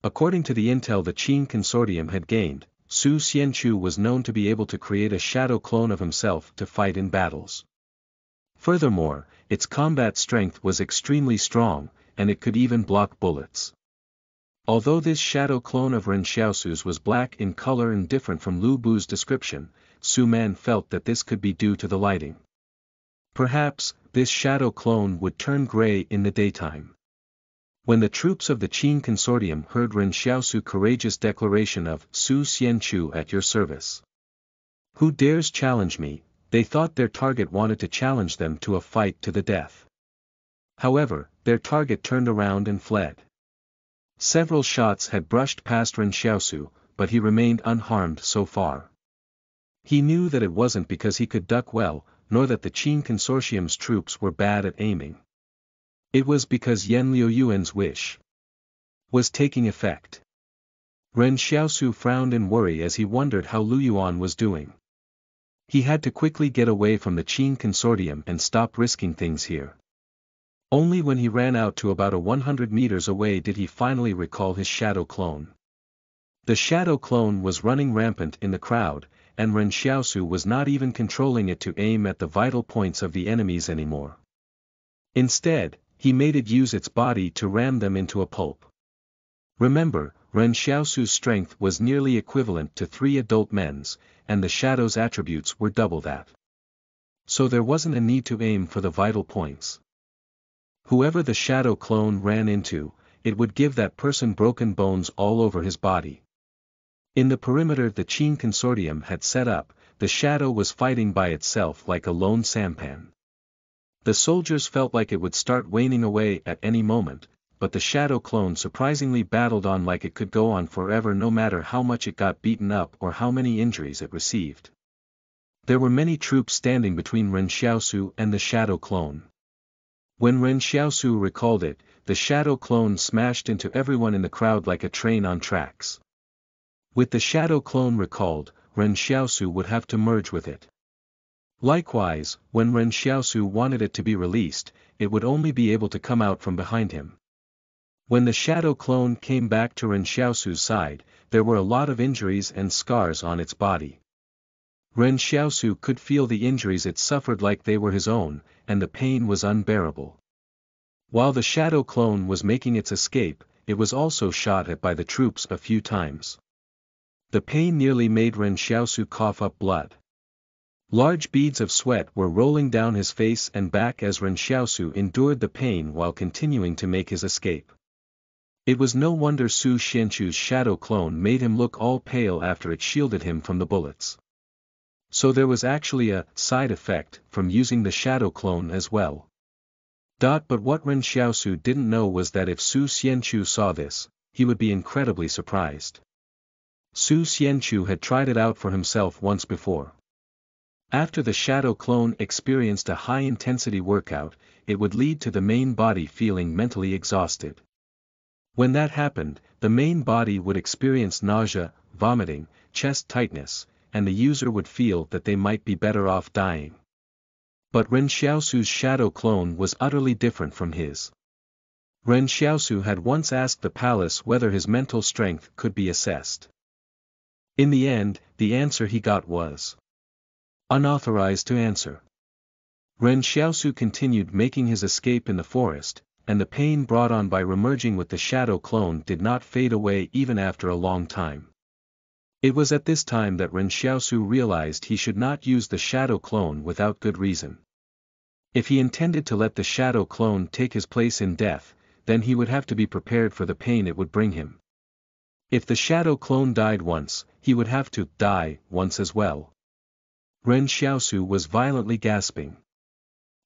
According to the intel the Qin Consortium had gained, Su Xianchu was known to be able to create a shadow clone of himself to fight in battles. Furthermore, its combat strength was extremely strong, and it could even block bullets. Although this shadow clone of Ren Xiaosu's was black in color and different from Lu Bu's description, Su Man felt that this could be due to the lighting. Perhaps, this shadow clone would turn gray in the daytime. When the troops of the Qin consortium heard Ren Xiaosu's courageous declaration of Su Xianchu at your service. Who dares challenge me, they thought their target wanted to challenge them to a fight to the death. However, their target turned around and fled. Several shots had brushed past Ren Xiaosu, but he remained unharmed so far. He knew that it wasn't because he could duck well, nor that the Qin consortium's troops were bad at aiming. It was because Yan Liuyuan's wish was taking effect. Ren Xiaosu frowned in worry as he wondered how Luyuan was doing. He had to quickly get away from the Qin consortium and stop risking things here. Only when he ran out to about 100 meters away did he finally recall his shadow clone. The shadow clone was running rampant in the crowd, and Ren Xiaosu was not even controlling it to aim at the vital points of the enemies anymore. Instead, he made it use its body to ram them into a pulp. Remember, Ren Xiaosu's strength was nearly equivalent to 3 adult men's, and the shadow's attributes were double that. So there wasn't a need to aim for the vital points. Whoever the shadow clone ran into, it would give that person broken bones all over his body. In the perimeter the Qin consortium had set up, the shadow was fighting by itself like a lone sampan. The soldiers felt like it would start waning away at any moment, but the shadow clone surprisingly battled on like it could go on forever no matter how much it got beaten up or how many injuries it received. There were many troops standing between Ren Xiaosu and the shadow clone. When Ren Xiaosu recalled it, the shadow clone smashed into everyone in the crowd like a train on tracks. With the shadow clone recalled, Ren Xiaosu would have to merge with it. Likewise, when Ren Xiaosu wanted it to be released, it would only be able to come out from behind him. When the shadow clone came back to Ren Xiaosu's side, there were a lot of injuries and scars on its body. Ren Xiaosu could feel the injuries it suffered like they were his own, and the pain was unbearable. While the shadow clone was making its escape, it was also shot at by the troops a few times. The pain nearly made Ren Xiaosu cough up blood. Large beads of sweat were rolling down his face and back as Ren Xiaosu endured the pain while continuing to make his escape. It was no wonder Su Xianchu's shadow clone made him look all pale after it shielded him from the bullets. So there was actually a side effect from using the shadow clone as well. But what Ren Xiaosu didn't know was that if Su Xianchu saw this, he would be incredibly surprised. Su Xianchu had tried it out for himself once before. After the shadow clone experienced a high-intensity workout, it would lead to the main body feeling mentally exhausted. When that happened, the main body would experience nausea, vomiting, chest tightness, and the user would feel that they might be better off dying. But Ren Xiaosu's shadow clone was utterly different from his. Ren Xiaosu had once asked the palace whether his mental strength could be assessed. In the end, the answer he got was unauthorized to answer. Ren Xiaosu continued making his escape in the forest, and the pain brought on by remerging with the shadow clone did not fade away even after a long time. It was at this time that Ren Xiaosu realized he should not use the shadow clone without good reason. If he intended to let the shadow clone take his place in death, then he would have to be prepared for the pain it would bring him. If the shadow clone died once, he would have to die once as well. Ren Xiaosu was violently gasping.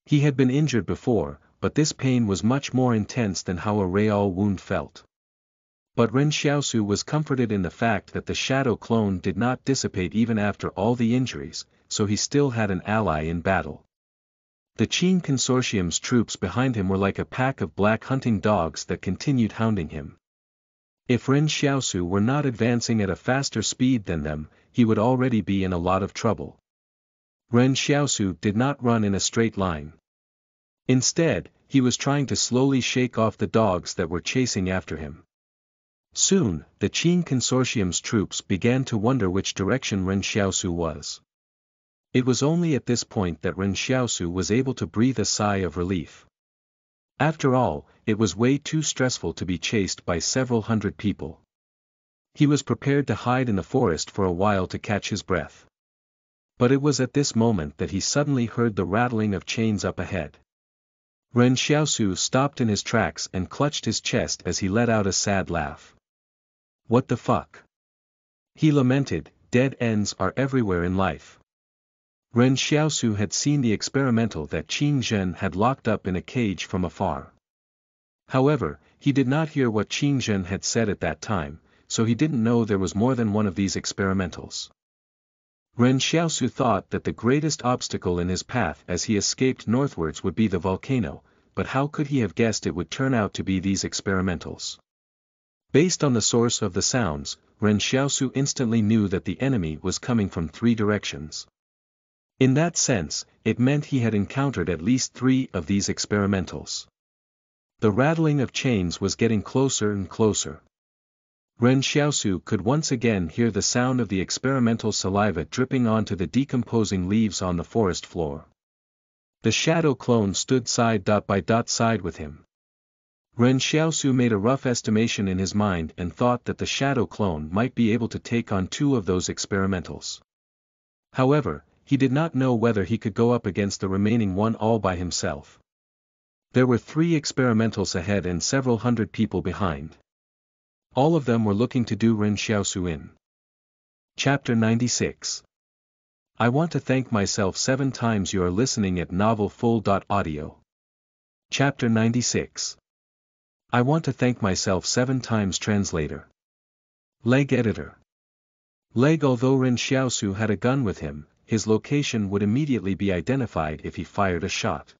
He had been injured before, but this pain was much more intense than how a real wound felt. But Ren Xiaosu was comforted in the fact that the shadow clone did not dissipate even after all the injuries, so he still had an ally in battle. The Qin consortium's troops behind him were like a pack of black hunting dogs that continued hounding him. If Ren Xiaosu were not advancing at a faster speed than them, he would already be in a lot of trouble. Ren Xiaosu did not run in a straight line. Instead, he was trying to slowly shake off the dogs that were chasing after him. Soon, the Qin consortium's troops began to wonder which direction Ren Xiaosu was. It was only at this point that Ren Xiaosu was able to breathe a sigh of relief. After all, it was way too stressful to be chased by several hundred people. He was prepared to hide in the forest for a while to catch his breath. But it was at this moment that he suddenly heard the rattling of chains up ahead. Ren Xiaosu stopped in his tracks and clutched his chest as he let out a sad laugh. What the fuck? He lamented, dead ends are everywhere in life. Ren Xiaosu had seen the experimental that Qin Zhen had locked up in a cage from afar. However, he did not hear what Qin Zhen had said at that time, so he didn't know there was more than one of these experimentals. Ren Xiaosu thought that the greatest obstacle in his path as he escaped northwards would be the volcano, but how could he have guessed it would turn out to be these experimentals? Based on the source of the sounds, Ren Xiaosu instantly knew that the enemy was coming from 3 directions. In that sense, it meant he had encountered at least 3 of these experimentals. The rattling of chains was getting closer and closer. Ren Xiaosu could once again hear the sound of the experimental saliva dripping onto the decomposing leaves on the forest floor. The shadow clone stood side by side with him. Ren Xiaosu made a rough estimation in his mind and thought that the shadow clone might be able to take on 2 of those experimentals. However, he did not know whether he could go up against the remaining one all by himself. There were 3 experimentals ahead and several hundred people behind. All of them were looking to do Ren Xiaosu in. Chapter 96. I want to thank myself 7 times. You are listening at novelfull.audio. Chapter 96. I want to thank myself 7 times. Translator. Leg editor. Leg. Although Ren Xiaosu had a gun with him, his location would immediately be identified if he fired a shot.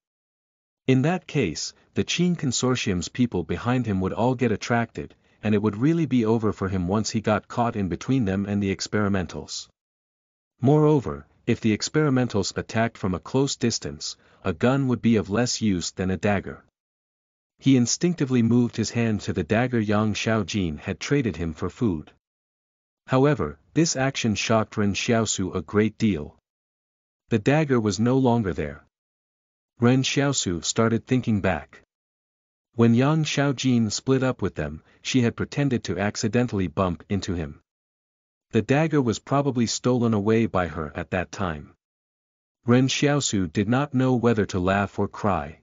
In that case, the Qin Consortium's people behind him would all get attracted, and it would really be over for him once he got caught in between them and the experimentals. Moreover, if the experimentals attacked from a close distance, a gun would be of less use than a dagger. He instinctively moved his hand to the dagger Yang Xiaojin had traded him for food. However, this action shocked Ren Xiaosu a great deal. The dagger was no longer there. Ren Xiaosu started thinking back. When Yang Xiaojin split up with them, she had pretended to accidentally bump into him. The dagger was probably stolen away by her at that time. Ren Xiaosu did not know whether to laugh or cry.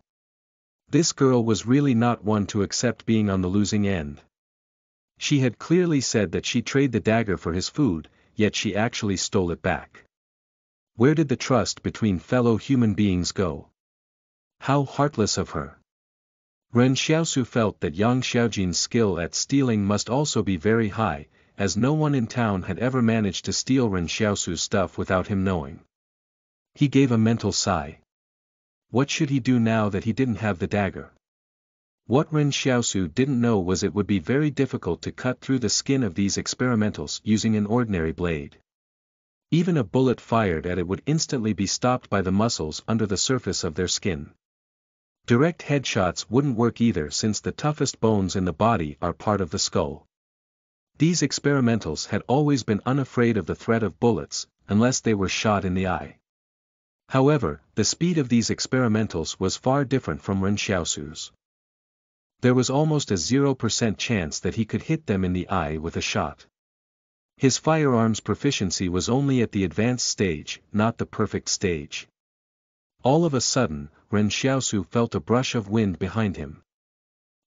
This girl was really not one to accept being on the losing end. She had clearly said that she'd trade the dagger for his food, yet she actually stole it back. Where did the trust between fellow human beings go? How heartless of her. Ren Xiaosu felt that Yang Xiaojin's skill at stealing must also be very high, as no one in town had ever managed to steal Ren Xiaosu's stuff without him knowing. He gave a mental sigh. What should he do now that he didn't have the dagger? What Ren Xiaosu didn't know was it would be very difficult to cut through the skin of these experimentals using an ordinary blade. Even a bullet fired at it would instantly be stopped by the muscles under the surface of their skin. Direct headshots wouldn't work either since the toughest bones in the body are part of the skull. These experimentals had always been unafraid of the threat of bullets, unless they were shot in the eye. However, the speed of these experimentals was far different from Ren Xiaosu's. There was almost a 0% chance that he could hit them in the eye with a shot. His firearms proficiency was only at the advanced stage, not the perfect stage. All of a sudden, Ren Xiaosu felt a brush of wind behind him.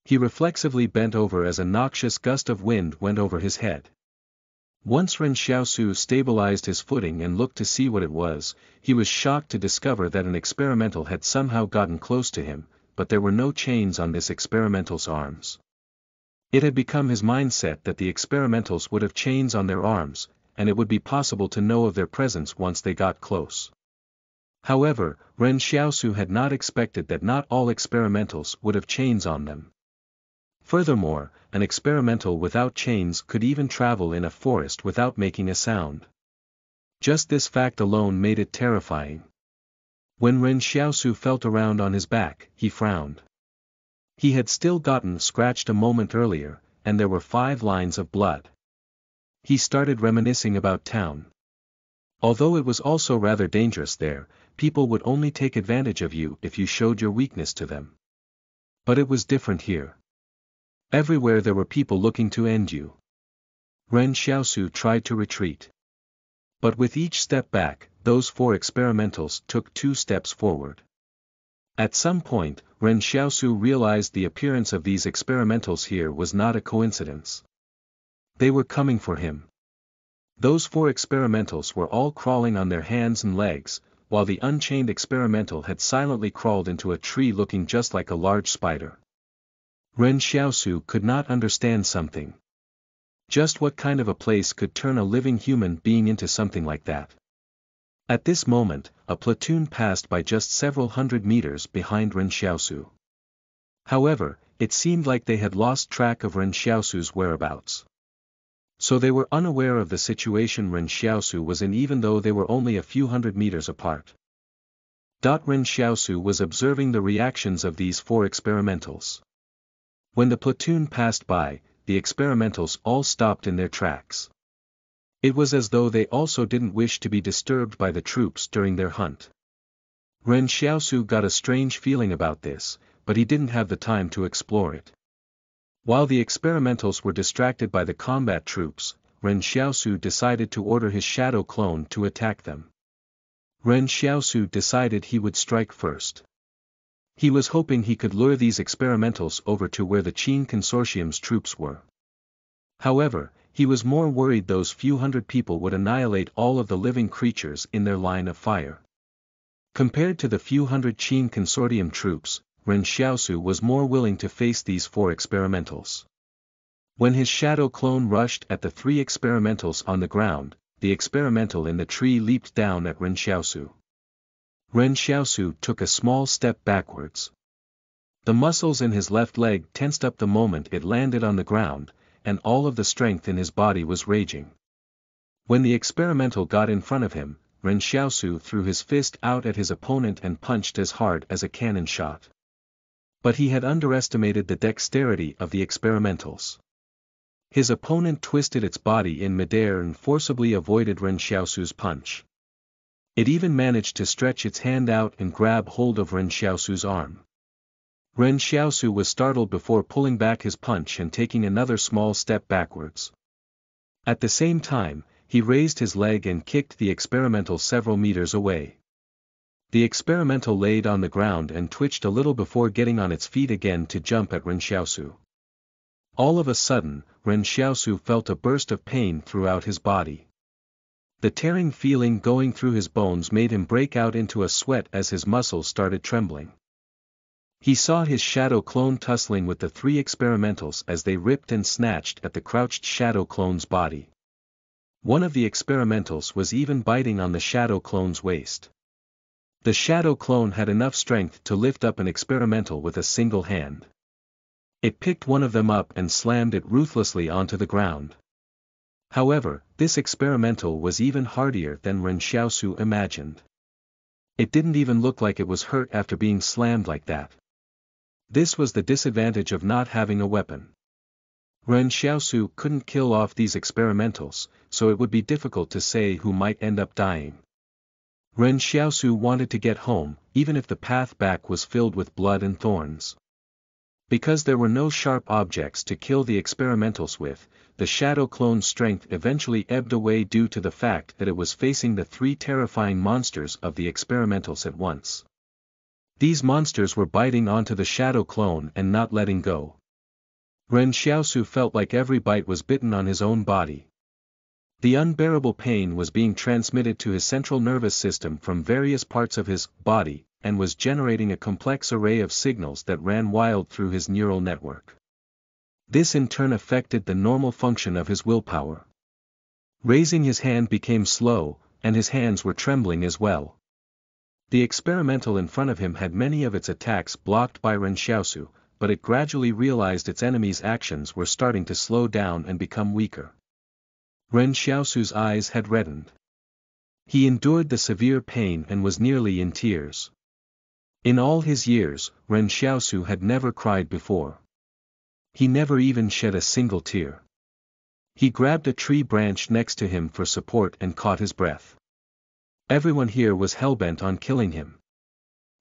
He reflexively bent over as a noxious gust of wind went over his head. Once Ren Xiaosu stabilized his footing and looked to see what it was, he was shocked to discover that an experimental had somehow gotten close to him, but there were no chains on this experimental's arms. It had become his mindset that the experimentals would have chains on their arms, and it would be possible to know of their presence once they got close. However, Ren Xiaosu had not expected that not all experimentals would have chains on them. Furthermore, an experimental without chains could even travel in a forest without making a sound. Just this fact alone made it terrifying. When Ren Xiaosu felt around on his back, he frowned. He had still gotten scratched a moment earlier, and there were 5 lines of blood. He started reminiscing about town. Although it was also rather dangerous there, people would only take advantage of you if you showed your weakness to them. But it was different here. Everywhere there were people looking to end you. Ren Xiaosu tried to retreat. But with each step back, those 4 experimentals took 2 steps forward. At some point, Ren Xiaosu realized the appearance of these experimentals here was not a coincidence. They were coming for him. Those 4 experimentals were all crawling on their hands and legs, while the unchained experimental had silently crawled into a tree looking just like a large spider. Ren Xiaosu could not understand something. Just what kind of a place could turn a living human being into something like that? At this moment, a platoon passed by just several hundred meters behind Ren Xiaosu. However, it seemed like they had lost track of Ren Xiaosu's whereabouts. So they were unaware of the situation Ren Xiaosu was in even though they were only a few hundred meters apart. Ren Xiaosu was observing the reactions of these 4 experimentals. When the platoon passed by, the experimentals all stopped in their tracks. It was as though they also didn't wish to be disturbed by the troops during their hunt. Ren Xiaosu got a strange feeling about this, but he didn't have the time to explore it. While the experimentals were distracted by the combat troops, Ren Xiaosu decided to order his shadow clone to attack them. Ren Xiaosu decided he would strike first. He was hoping he could lure these experimentals over to where the Qin Consortium's troops were. However, he was more worried those few hundred people would annihilate all of the living creatures in their line of fire. Compared to the few hundred Qin Consortium troops, Ren Xiaosu was more willing to face these 4 experimentals. When his shadow clone rushed at the 3 experimentals on the ground, the experimental in the tree leaped down at Ren Xiaosu. Ren Xiaosu took a small step backwards. The muscles in his left leg tensed up the moment it landed on the ground, and all of the strength in his body was raging. When the experimental got in front of him, Ren Xiaosu threw his fist out at his opponent and punched as hard as a cannon shot. But he had underestimated the dexterity of the experimentals. His opponent twisted its body in midair and forcibly avoided Ren Xiaosu's punch. It even managed to stretch its hand out and grab hold of Ren Xiaosu's arm. Ren Xiaosu was startled before pulling back his punch and taking another small step backwards. At the same time, he raised his leg and kicked the experimental several meters away. The experimental laid on the ground and twitched a little before getting on its feet again to jump at Ren Xiaosu. All of a sudden, Ren Xiaosu felt a burst of pain throughout his body. The tearing feeling going through his bones made him break out into a sweat as his muscles started trembling. He saw his shadow clone tussling with the 3 experimentals as they ripped and snatched at the crouched shadow clone's body. One of the experimentals was even biting on the shadow clone's waist. The shadow clone had enough strength to lift up an experimental with a single hand. It picked one of them up and slammed it ruthlessly onto the ground. However, this experimental was even hardier than Ren Xiaosu imagined. It didn't even look like it was hurt after being slammed like that. This was the disadvantage of not having a weapon. Ren Xiaosu couldn't kill off these experimentals, so it would be difficult to say who might end up dying. Ren Xiaosu wanted to get home, even if the path back was filled with blood and thorns. Because there were no sharp objects to kill the experimentals with, the shadow clone's strength eventually ebbed away due to the fact that it was facing the 3 terrifying monsters of the experimentals at once. These monsters were biting onto the shadow clone and not letting go. Ren Xiaosu felt like every bite was bitten on his own body. The unbearable pain was being transmitted to his central nervous system from various parts of his body, and was generating a complex array of signals that ran wild through his neural network. This in turn affected the normal function of his willpower. Raising his hand became slow, and his hands were trembling as well. The experimental in front of him had many of its attacks blocked by Ren Xiaosu, but it gradually realized its enemy's actions were starting to slow down and become weaker. Ren Xiaosu's eyes had reddened. He endured the severe pain and was nearly in tears. In all his years, Ren Xiaosu had never cried before. He never even shed a single tear. He grabbed a tree branch next to him for support and caught his breath. Everyone here was hellbent on killing him.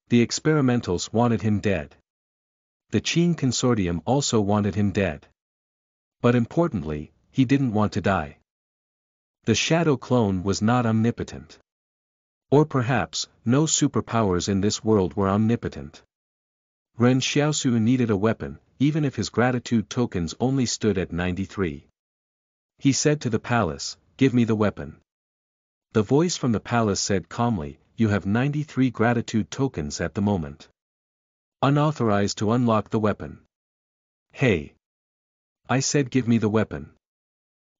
The experimentals wanted him dead. The Qin Consortium also wanted him dead. But importantly, he didn't want to die. The shadow clone was not omnipotent. Or perhaps, no superpowers in this world were omnipotent. Ren Xiaosu needed a weapon, even if his gratitude tokens only stood at 93. He said to the palace, "Give me the weapon." The voice from the palace said calmly, "You have 93 gratitude tokens at the moment. Unauthorized to unlock the weapon." "Hey! I said give me the weapon."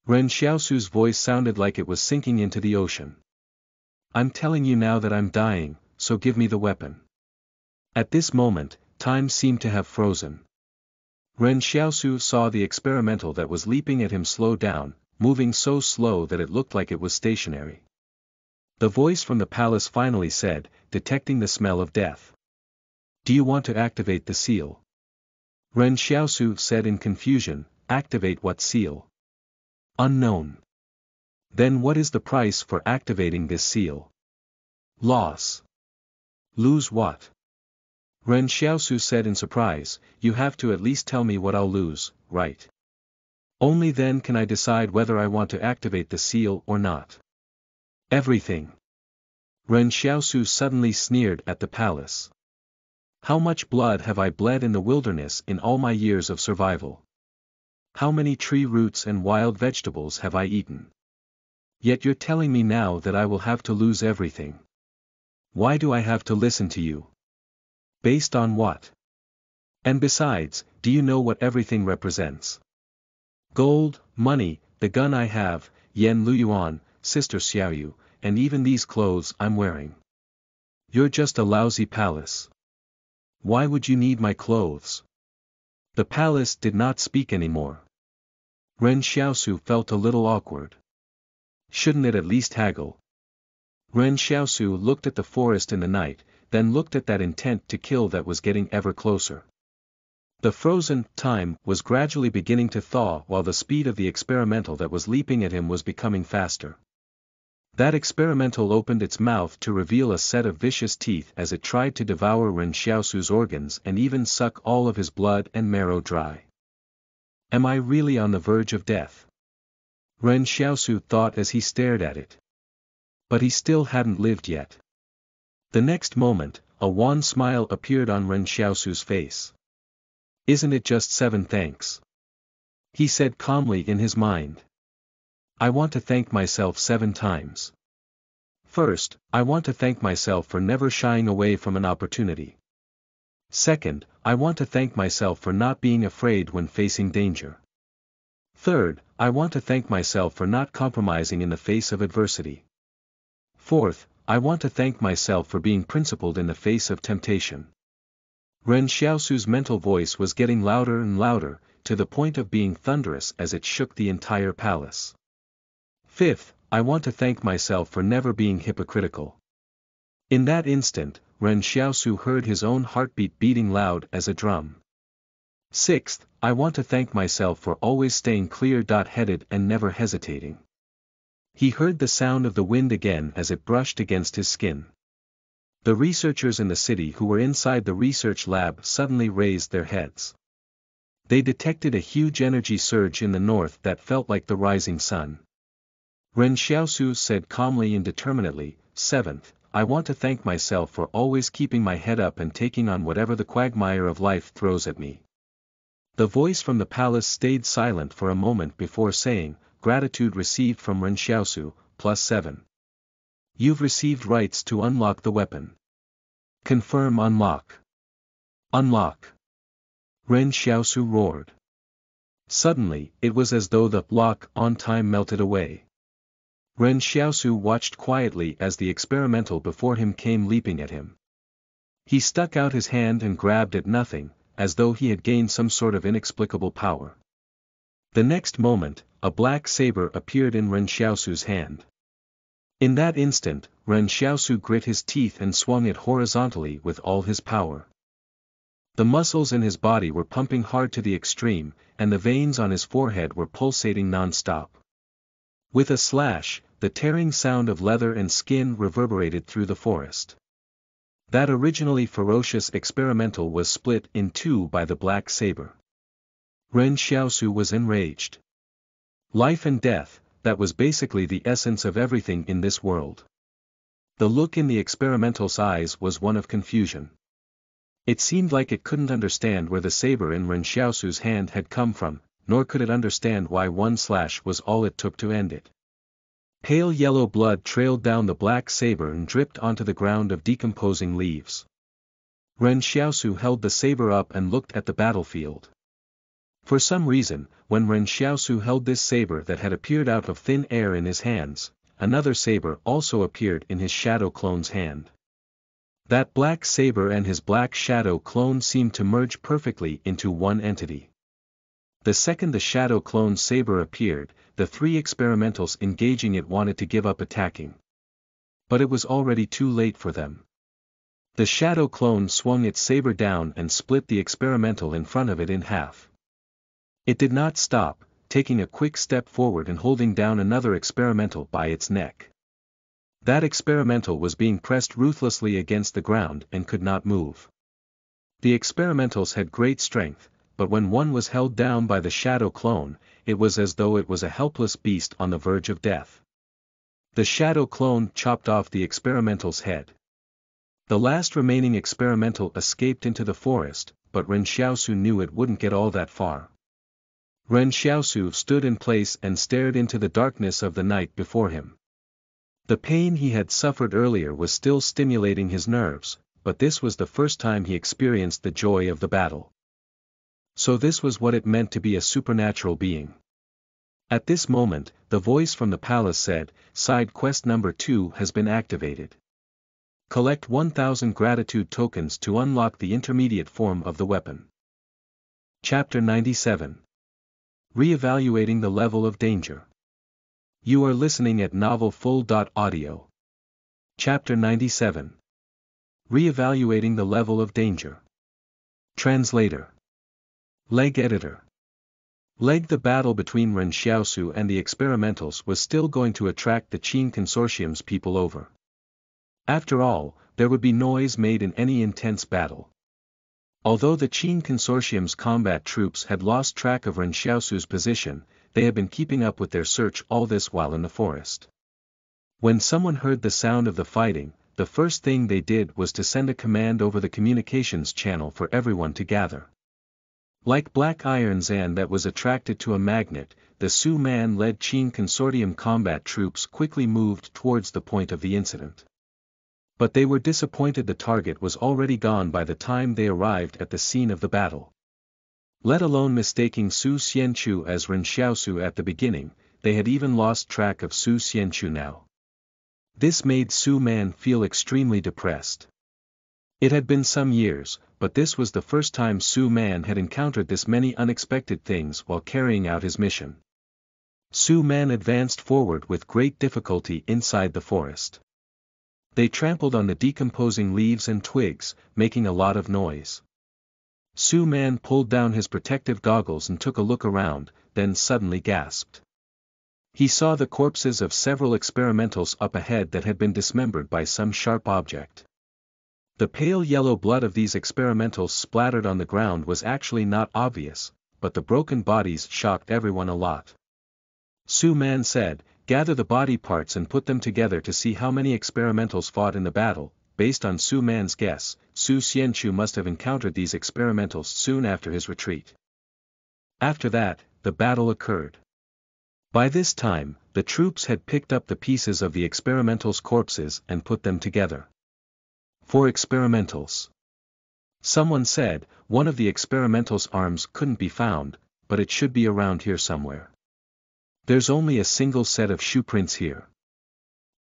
Ren Xiaosu's voice sounded like it was sinking into the ocean. "I'm telling you now that I'm dying, so give me the weapon." At this moment, time seemed to have frozen. Ren Xiaosu saw the experimental that was leaping at him slow down, moving so slow that it looked like it was stationary. The voice from the palace finally said, detecting the smell of death. "Do you want to activate the seal?" Ren Xiaosu said in confusion, "Activate what seal?" "Unknown." "Then what is the price for activating this seal?" "Loss." "Lose what?" Ren Xiaosu said in surprise, "You have to at least tell me what I'll lose, right? Only then can I decide whether I want to activate the seal or not." "Everything." Ren Xiaosu suddenly sneered at the palace. "How much blood have I bled in the wilderness in all my years of survival? How many tree roots and wild vegetables have I eaten? Yet you're telling me now that I will have to lose everything. Why do I have to listen to you? Based on what? And besides, do you know what everything represents? Gold, money, the gun I have, Yen Luyuan, Sister Xiaoyu, and even these clothes I'm wearing. You're just a lousy palace. Why would you need my clothes?" The palace did not speak anymore. Ren Xiaosu felt a little awkward. Shouldn't it at least haggle? Ren Xiaosu looked at the forest in the night, then looked at that intent to kill that was getting ever closer. The frozen time was gradually beginning to thaw while the speed of the experimental that was leaping at him was becoming faster. That experimental opened its mouth to reveal a set of vicious teeth as it tried to devour Ren Xiaosu's organs and even suck all of his blood and marrow dry. Am I really on the verge of death? Ren Xiaosu thought as he stared at it. But he still hadn't lived yet. The next moment, a wan smile appeared on Ren Xiaosu's face. "Isn't it just 7 thanks?" he said calmly in his mind. "I want to thank myself 7 times. First, I want to thank myself for never shying away from an opportunity. Second, I want to thank myself for not being afraid when facing danger. Third, I want to thank myself for not compromising in the face of adversity. Fourth, I want to thank myself for being principled in the face of temptation." Ren Xiaosu's mental voice was getting louder and louder, to the point of being thunderous as it shook the entire palace. Fifth, I want to thank myself for never being hypocritical. In that instant, Ren Xiaosu heard his own heartbeat beating loud as a drum. Sixth, I want to thank myself for always staying clear-headed and never hesitating. He heard the sound of the wind again as it brushed against his skin. The researchers in the city who were inside the research lab suddenly raised their heads. They detected a huge energy surge in the north that felt like the rising sun. Ren Xiaosu said calmly and determinedly, "Seventh, I want to thank myself for always keeping my head up and taking on whatever the quagmire of life throws at me." The voice from the palace stayed silent for a moment before saying, "Gratitude received from Ren Xiaosu, +7. You've received rights to unlock the weapon. Confirm unlock." "Unlock!" Ren Xiaosu roared. Suddenly, it was as though the lock on time melted away. Ren Xiaosu watched quietly as the experimental before him came leaping at him. He stuck out his hand and grabbed at nothing, as though he had gained some sort of inexplicable power. The next moment, a black saber appeared in Ren Xiaosu's hand. In that instant, Ren Xiaosu grit his teeth and swung it horizontally with all his power. The muscles in his body were pumping hard to the extreme, and the veins on his forehead were pulsating non-stop. With a slash, the tearing sound of leather and skin reverberated through the forest. That originally ferocious experimental was split in 2 by the black saber. Ren Xiaosu was enraged. Life and death, that was basically the essence of everything in this world. The look in the experimental's eyes was one of confusion. It seemed like it couldn't understand where the saber in Ren Xiaosu's hand had come from, nor could it understand why one slash was all it took to end it. Pale yellow blood trailed down the black saber and dripped onto the ground of decomposing leaves. Ren Xiaosu held the saber up and looked at the battlefield. For some reason, when Ren Xiaosu held this saber that had appeared out of thin air in his hands, another saber also appeared in his shadow clone's hand. That black saber and his black shadow clone seemed to merge perfectly into one entity. The second the shadow clone's saber appeared, the three experimentals engaging it wanted to give up attacking. But it was already too late for them. The shadow clone swung its saber down and split the experimental in front of it in half. It did not stop, taking a quick step forward and holding down another experimental by its neck. That experimental was being pressed ruthlessly against the ground and could not move. The experimentals had great strength, but when one was held down by the shadow clone, it was as though it was a helpless beast on the verge of death. The shadow clone chopped off the experimental's head. The last remaining experimental escaped into the forest, but Ren Xiaosu knew it wouldn't get all that far. Ren Xiaosu stood in place and stared into the darkness of the night before him. The pain he had suffered earlier was still stimulating his nerves, but this was the first time he experienced the joy of the battle. So this was what it meant to be a supernatural being. At this moment, the voice from the palace said, "Side quest number 2 has been activated. Collect 1,000 gratitude tokens to unlock the intermediate form of the weapon." Chapter 97. Re-evaluating the level of danger. You are listening at novelfull.audio. Chapter 97. Re-evaluating the level of danger. Translator. Leg editor. The battle between Ren Xiaosu and the experimentals was still going to attract the Qin Consortium's people over. After all, there would be noise made in any intense battle. Although the Qin Consortium's combat troops had lost track of Ren Xiaosu's position, they had been keeping up with their search all this while in the forest. When someone heard the sound of the fighting, the first thing they did was to send a command over the communications channel for everyone to gather. Like black iron sand that was attracted to a magnet, the Su-man-led Qin Consortium combat troops quickly moved towards the point of the incident. But they were disappointed the target was already gone by the time they arrived at the scene of the battle. Let alone mistaking Su Xianchu as Ren Xiaosu at the beginning, they had even lost track of Su Xianchu now. This made Su-man feel extremely depressed. It had been some years, but this was the first time Su-man had encountered this many unexpected things while carrying out his mission. Su-man advanced forward with great difficulty inside the forest. They trampled on the decomposing leaves and twigs, making a lot of noise. Su-man pulled down his protective goggles and took a look around, then suddenly gasped. He saw the corpses of several experimentals up ahead that had been dismembered by some sharp object. The pale yellow blood of these experimentals splattered on the ground was actually not obvious, but the broken bodies shocked everyone a lot. Su-man said, "Gather the body parts and put them together to see how many experimentals fought in the battle." Based on Su-man's guess, Su Xianchu must have encountered these experimentals soon after his retreat. After that, the battle occurred. By this time, the troops had picked up the pieces of the experimentals' corpses and put them together. 4 experimentals. Someone said, "One of the experimentals' arms couldn't be found, but it should be around here somewhere. There's only a single set of shoe prints here.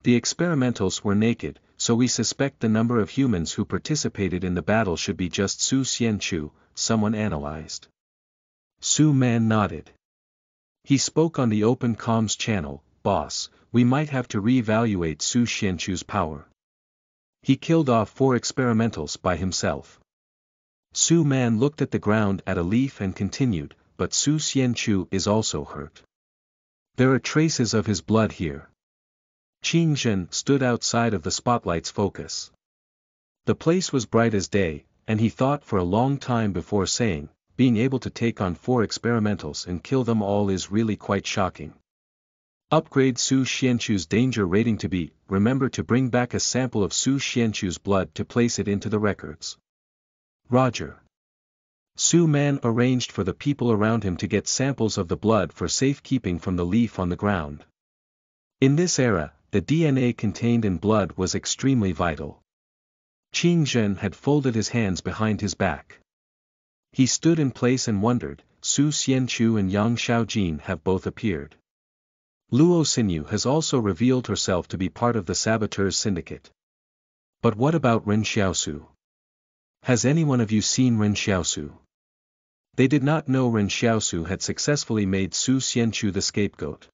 The experimentals were naked, so we suspect the number of humans who participated in the battle should be just Su Xianchu," someone analyzed. Su-man nodded. He spoke on the open comms channel, "Boss, we might have to re-evaluate Su Xianchu's power. He killed off 4 experimentals by himself." Su-man looked at the ground at a leaf and continued, "But Su Xianchu is also hurt. There are traces of his blood here." Qing Zhen stood outside of the spotlight's focus. The place was bright as day, and he thought for a long time before saying, "Being able to take on 4 experimentals and kill them all is really quite shocking. Upgrade Su Xianchu's danger rating to B. Remember to bring back a sample of Su Xianchu's blood to place it into the records. Roger. Su Man arranged for the people around him to get samples of the blood for safekeeping from the leaf on the ground. In this era, the DNA contained in blood was extremely vital. Qing Zhen had folded his hands behind his back. He stood in place and wondered. Su Xianchu and Yang Xiaojin have both appeared. Luo Xinyu has also revealed herself to be part of the saboteurs syndicate. But what about Ren Xiaosu? Has any one of you seen Ren Xiaosu? They did not know Ren Xiaosu had successfully made Su Xianchu the scapegoat.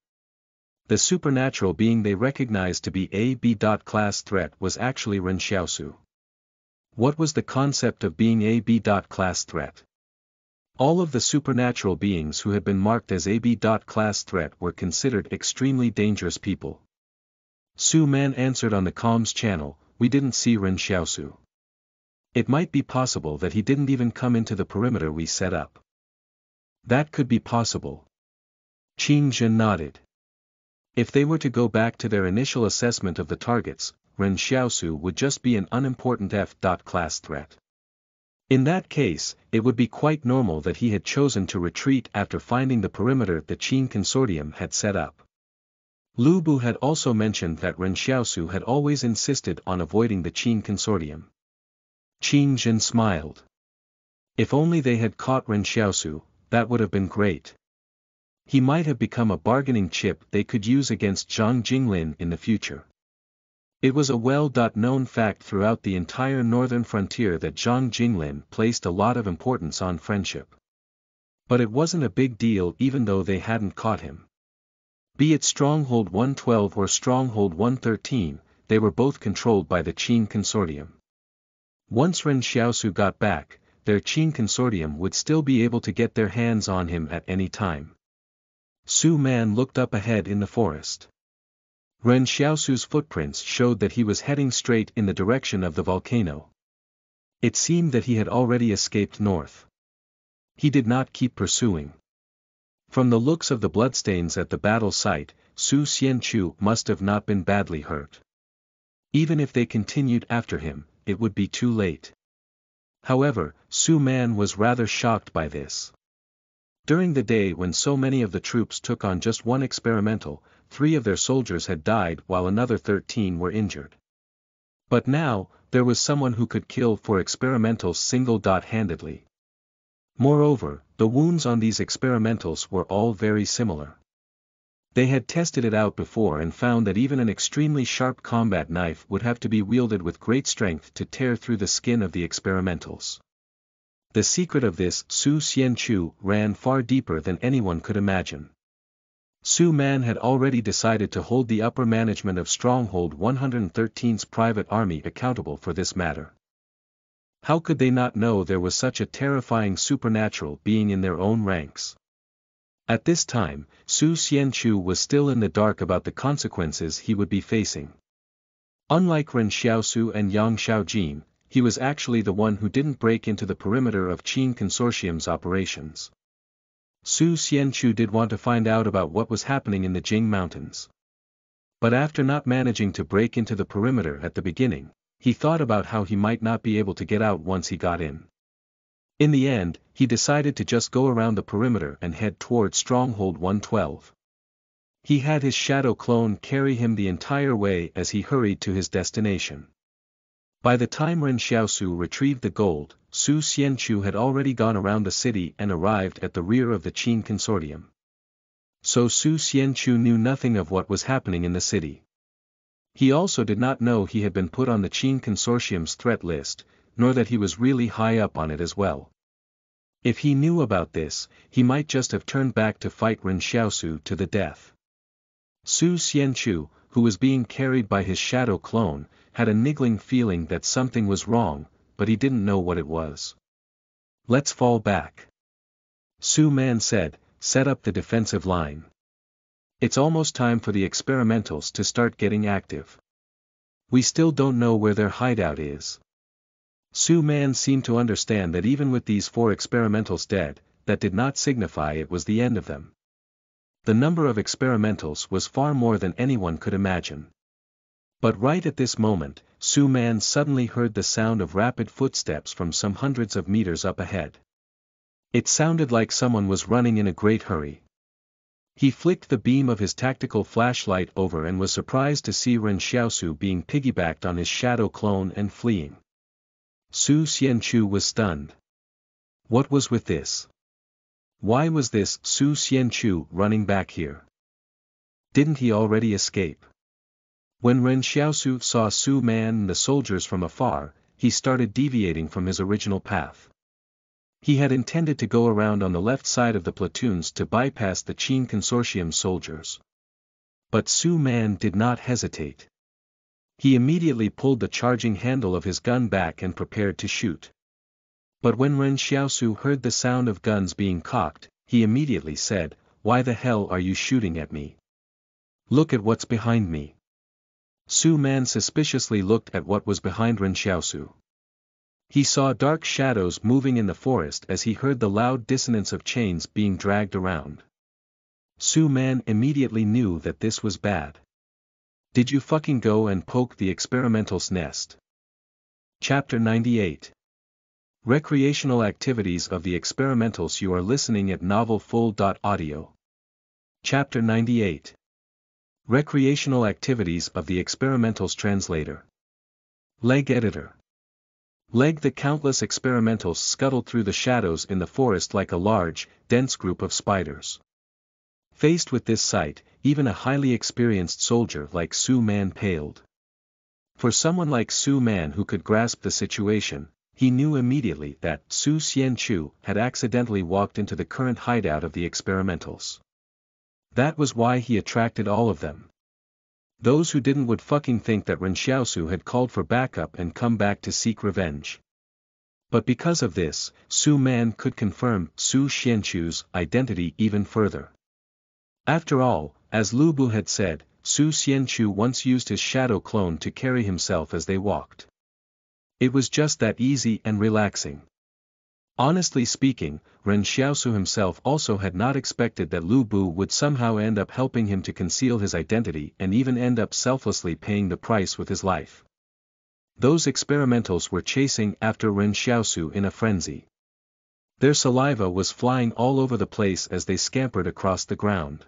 The supernatural being they recognized to be a B.class threat was actually Ren Xiaosu. What was the concept of being a B.class threat? All of the supernatural beings who had been marked as a B.class threat were considered extremely dangerous people. Su Man answered on the comms channel, "We didn't see Ren Xiaosu. It might be possible that he didn't even come into the perimeter we set up." That could be possible. Qing Zhen nodded. If they were to go back to their initial assessment of the targets, Ren Xiaosu would just be an unimportant F.class threat. In that case, it would be quite normal that he had chosen to retreat after finding the perimeter the Qin Consortium had set up. Lu Bu had also mentioned that Ren Xiaosu had always insisted on avoiding the Qin Consortium. Qing Zhen smiled. If only they had caught Ren Xiaosu, that would have been great. He might have become a bargaining chip they could use against Zhang Jinglin in the future. It was a well-known fact throughout the entire northern frontier that Zhang Jinglin placed a lot of importance on friendship. But it wasn't a big deal even though they hadn't caught him. Be it Stronghold 112 or Stronghold 113, they were both controlled by the Qin Consortium. Once Ren Xiaosu got back, their Qin Consortium would still be able to get their hands on him at any time. Su Man looked up ahead in the forest. Ren Xiaosu's footprints showed that he was heading straight in the direction of the volcano. It seemed that he had already escaped north. He did not keep pursuing. From the looks of the bloodstains at the battle site, Su Xianchu must have not been badly hurt. Even if they continued after him, it would be too late. However, Su Man was rather shocked by this. During the day when so many of the troops took on just one experimental, 3 of their soldiers had died while another 13 were injured. But now, there was someone who could kill 4 experimentals single-handedly. Moreover, the wounds on these experimentals were all very similar. They had tested it out before and found that even an extremely sharp combat knife would have to be wielded with great strength to tear through the skin of the experimentals. The secret of this Su Xianchu ran far deeper than anyone could imagine. Su Man had already decided to hold the upper management of Stronghold 113's private army accountable for this matter. How could they not know there was such a terrifying supernatural being in their own ranks? At this time, Su Xianchu was still in the dark about the consequences he would be facing. Unlike Ren Xiaosu and Yang Xiaojin, he was actually the one who didn't break into the perimeter of Qin Consortium's operations. Su Xianchu did want to find out about what was happening in the Jing Mountains. But after not managing to break into the perimeter at the beginning, he thought about how he might not be able to get out once he got in. In the end, he decided to just go around the perimeter and head toward Stronghold 112. He had his shadow clone carry him the entire way as he hurried to his destination. By the time Ren Xiaosu retrieved the gold, Su Xianchu had already gone around the city and arrived at the rear of the Qin Consortium. So Su Xianchu knew nothing of what was happening in the city. He also did not know he had been put on the Qin Consortium's threat list, nor that he was really high up on it as well. If he knew about this, he might just have turned back to fight Ren Xiaosu to the death. Su Xianchu, who was being carried by his shadow clone, had a niggling feeling that something was wrong, but he didn't know what it was. "Let's fall back," Su Man said, "set up the defensive line. It's almost time for the experimentals to start getting active. We still don't know where their hideout is." Su Man seemed to understand that even with these 4 experimentals dead, that did not signify it was the end of them. The number of experimentals was far more than anyone could imagine. But right at this moment, Su Man suddenly heard the sound of rapid footsteps from some hundreds of meters up ahead. It sounded like someone was running in a great hurry. He flicked the beam of his tactical flashlight over and was surprised to see Ren Xiaosu being piggybacked on his shadow clone and fleeing. Su Xianchu was stunned. What was with this? Why was this Su Xianchu running back here? Didn't he already escape? When Ren Xiaosu saw Su Man and the soldiers from afar, he started deviating from his original path. He had intended to go around on the left side of the platoons to bypass the Qin Consortium soldiers. But Su Man did not hesitate. He immediately pulled the charging handle of his gun back and prepared to shoot. But when Ren Xiaosu heard the sound of guns being cocked, he immediately said, "Why the hell are you shooting at me? Look at what's behind me." Su Man suspiciously looked at what was behind Ren Xiaosu. He saw dark shadows moving in the forest as he heard the loud dissonance of chains being dragged around. Su Man immediately knew that this was bad. Did you fucking go and poke the experimental's nest? Chapter 98. Recreational activities of the experimentals. You are listening at novelfull.audio. Chapter 98. Recreational activities of the experimentals. Translator. Leg editor. Leg. The countless experimentals scuttled through the shadows in the forest like a large, dense group of spiders. Faced with this sight, even a highly experienced soldier like Su Man paled. For someone like Su Man who could grasp the situation, he knew immediately that Su Xianchu had accidentally walked into the current hideout of the experimentals. That was why he attracted all of them. Those who didn't would fucking think that Ren Xiaosu had called for backup and come back to seek revenge. But because of this, Su Man could confirm Su Xianchu's identity even further. After all, as Lu Bu had said, Su Xianchu once used his shadow clone to carry himself as they walked. It was just that easy and relaxing. Honestly speaking, Ren Xiaosu himself also had not expected that Lu Bu would somehow end up helping him to conceal his identity and even end up selflessly paying the price with his life. Those experimentals were chasing after Ren Xiaosu in a frenzy. Their saliva was flying all over the place as they scampered across the ground.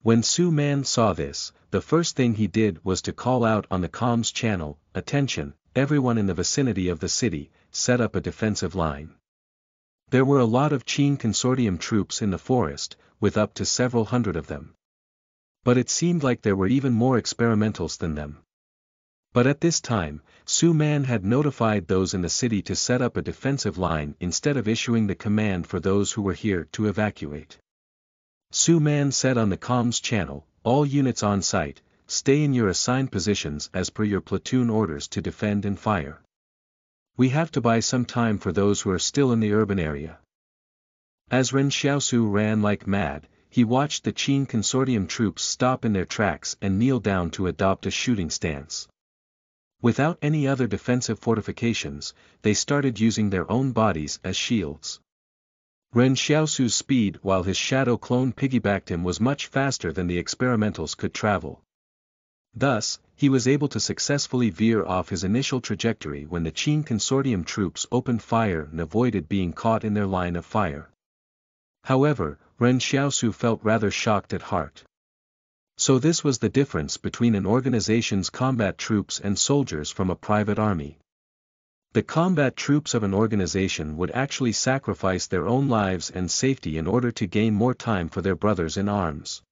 When Su Man saw this, the first thing he did was to call out on the comms channel, "Attention, everyone in the vicinity of the city, set up a defensive line." There were a lot of Qin Consortium troops in the forest, with up to several hundred of them. But it seemed like there were even more experimentals than them. But at this time, Su Man had notified those in the city to set up a defensive line instead of issuing the command for those who were here to evacuate. Su Man said on the comms channel, "All units on site, stay in your assigned positions as per your platoon orders to defend and fire. We have to buy some time for those who are still in the urban area." As Ren Xiaosu ran like mad, he watched the Qin Consortium troops stop in their tracks and kneel down to adopt a shooting stance. Without any other defensive fortifications, they started using their own bodies as shields. Ren Xiaosu's speed while his shadow clone piggybacked him was much faster than the experimentals could travel. Thus, he was able to successfully veer off his initial trajectory when the Qin Consortium troops opened fire and avoided being caught in their line of fire. However, Ren Xiaosu felt rather shocked at heart. So this was the difference between an organization's combat troops and soldiers from a private army. The combat troops of an organization would actually sacrifice their own lives and safety in order to gain more time for their brothers in arms.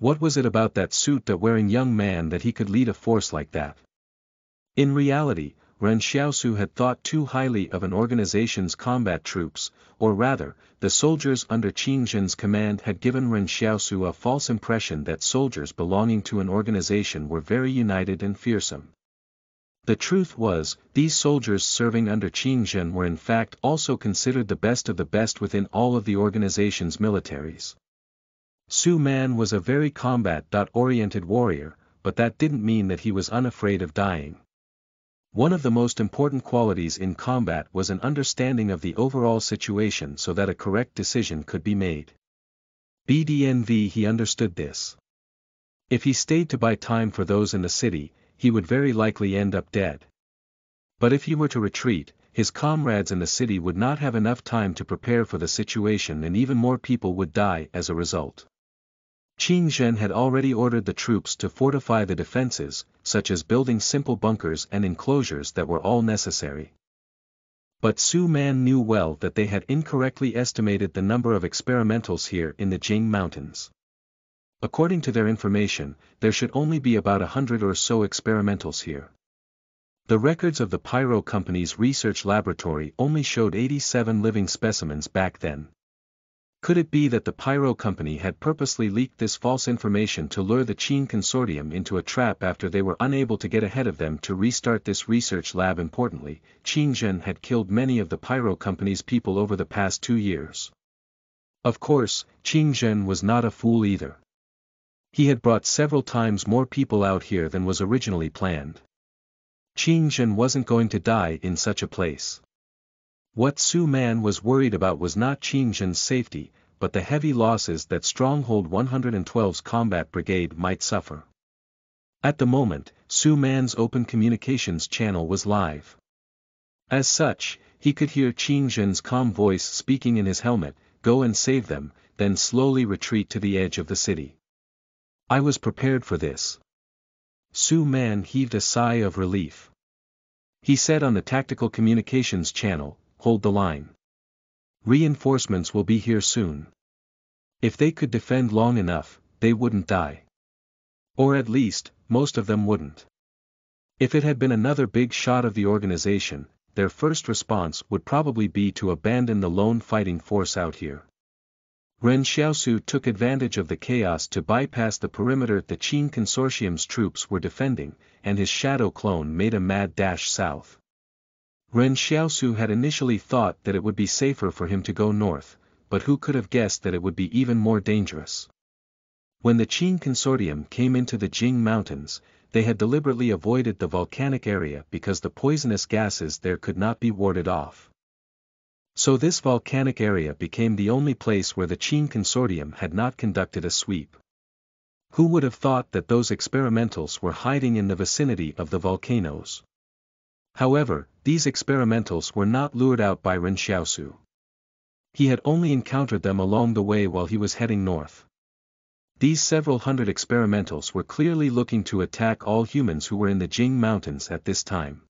What was it about that suit-wearing young man that he could lead a force like that? In reality, Ren Xiaosu had thought too highly of an organization's combat troops, or rather, the soldiers under Qin Zhen's command had given Ren Xiaosu a false impression that soldiers belonging to an organization were very united and fearsome. The truth was, these soldiers serving under Qin Zhen were in fact also considered the best of the best within all of the organization's militaries. Su Man was a very combat-oriented warrior, but that didn't mean that he was unafraid of dying. One of the most important qualities in combat was an understanding of the overall situation so that a correct decision could be made. BDNV he understood this. If he stayed to buy time for those in the city, he would very likely end up dead. But if he were to retreat, his comrades in the city would not have enough time to prepare for the situation and even more people would die as a result. Qing Zhen had already ordered the troops to fortify the defenses, such as building simple bunkers and enclosures that were all necessary. But Su Man knew well that they had incorrectly estimated the number of experimentals here in the Jing Mountains. According to their information, there should only be about 100 or so experimentals here. The records of the Pyro Company's research laboratory only showed 87 living specimens back then. Could it be that the Pyro Company had purposely leaked this false information to lure the Qin Consortium into a trap after they were unable to get ahead of them to restart this research lab? Importantly, Qing Zhen had killed many of the Pyro Company's people over the past 2 years. Of course, Qing Zhen was not a fool either. He had brought several times more people out here than was originally planned. Qing Zhen wasn't going to die in such a place. What Su Man was worried about was not Qing Zhen's safety, but the heavy losses that Stronghold 112's combat brigade might suffer. At the moment, Su Man's open communications channel was live. As such, he could hear Qing Zhen's calm voice speaking in his helmet, "Go and save them, then slowly retreat to the edge of the city." I was prepared for this. Su Man heaved a sigh of relief. He said on the tactical communications channel, "Hold the line. Reinforcements will be here soon." If they could defend long enough, they wouldn't die. Or at least, most of them wouldn't. If it had been another big shot of the organization, their first response would probably be to abandon the lone fighting force out here. Ren Xiaosu took advantage of the chaos to bypass the perimeter the Qin Consortium's troops were defending, and his shadow clone made a mad dash south. Ren Xiaosu had initially thought that it would be safer for him to go north, but who could have guessed that it would be even more dangerous? When the Qin Consortium came into the Jing Mountains, they had deliberately avoided the volcanic area because the poisonous gases there could not be warded off. So this volcanic area became the only place where the Qin Consortium had not conducted a sweep. Who would have thought that those experimentals were hiding in the vicinity of the volcanoes? However, these experimentals were not lured out by Ren Xiaosu. He had only encountered them along the way while he was heading north. These several hundred experimentals were clearly looking to attack all humans who were in the Jing Mountains at this time.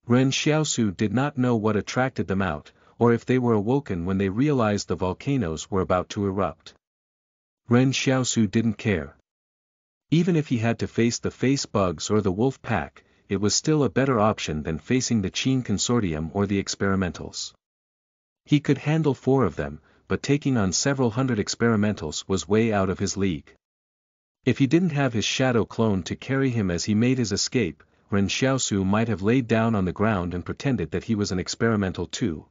Ren Xiaosu did not know what attracted them out, or if they were awoken when they realized the volcanoes were about to erupt. Ren Xiaosu didn't care. Even if he had to face the face bugs or the wolf pack, it was still a better option than facing the Qin Consortium or the experimentals. He could handle 4 of them, but taking on several hundred experimentals was way out of his league. If he didn't have his shadow clone to carry him as he made his escape, Ren Xiaosu might have laid down on the ground and pretended that he was an experimental too.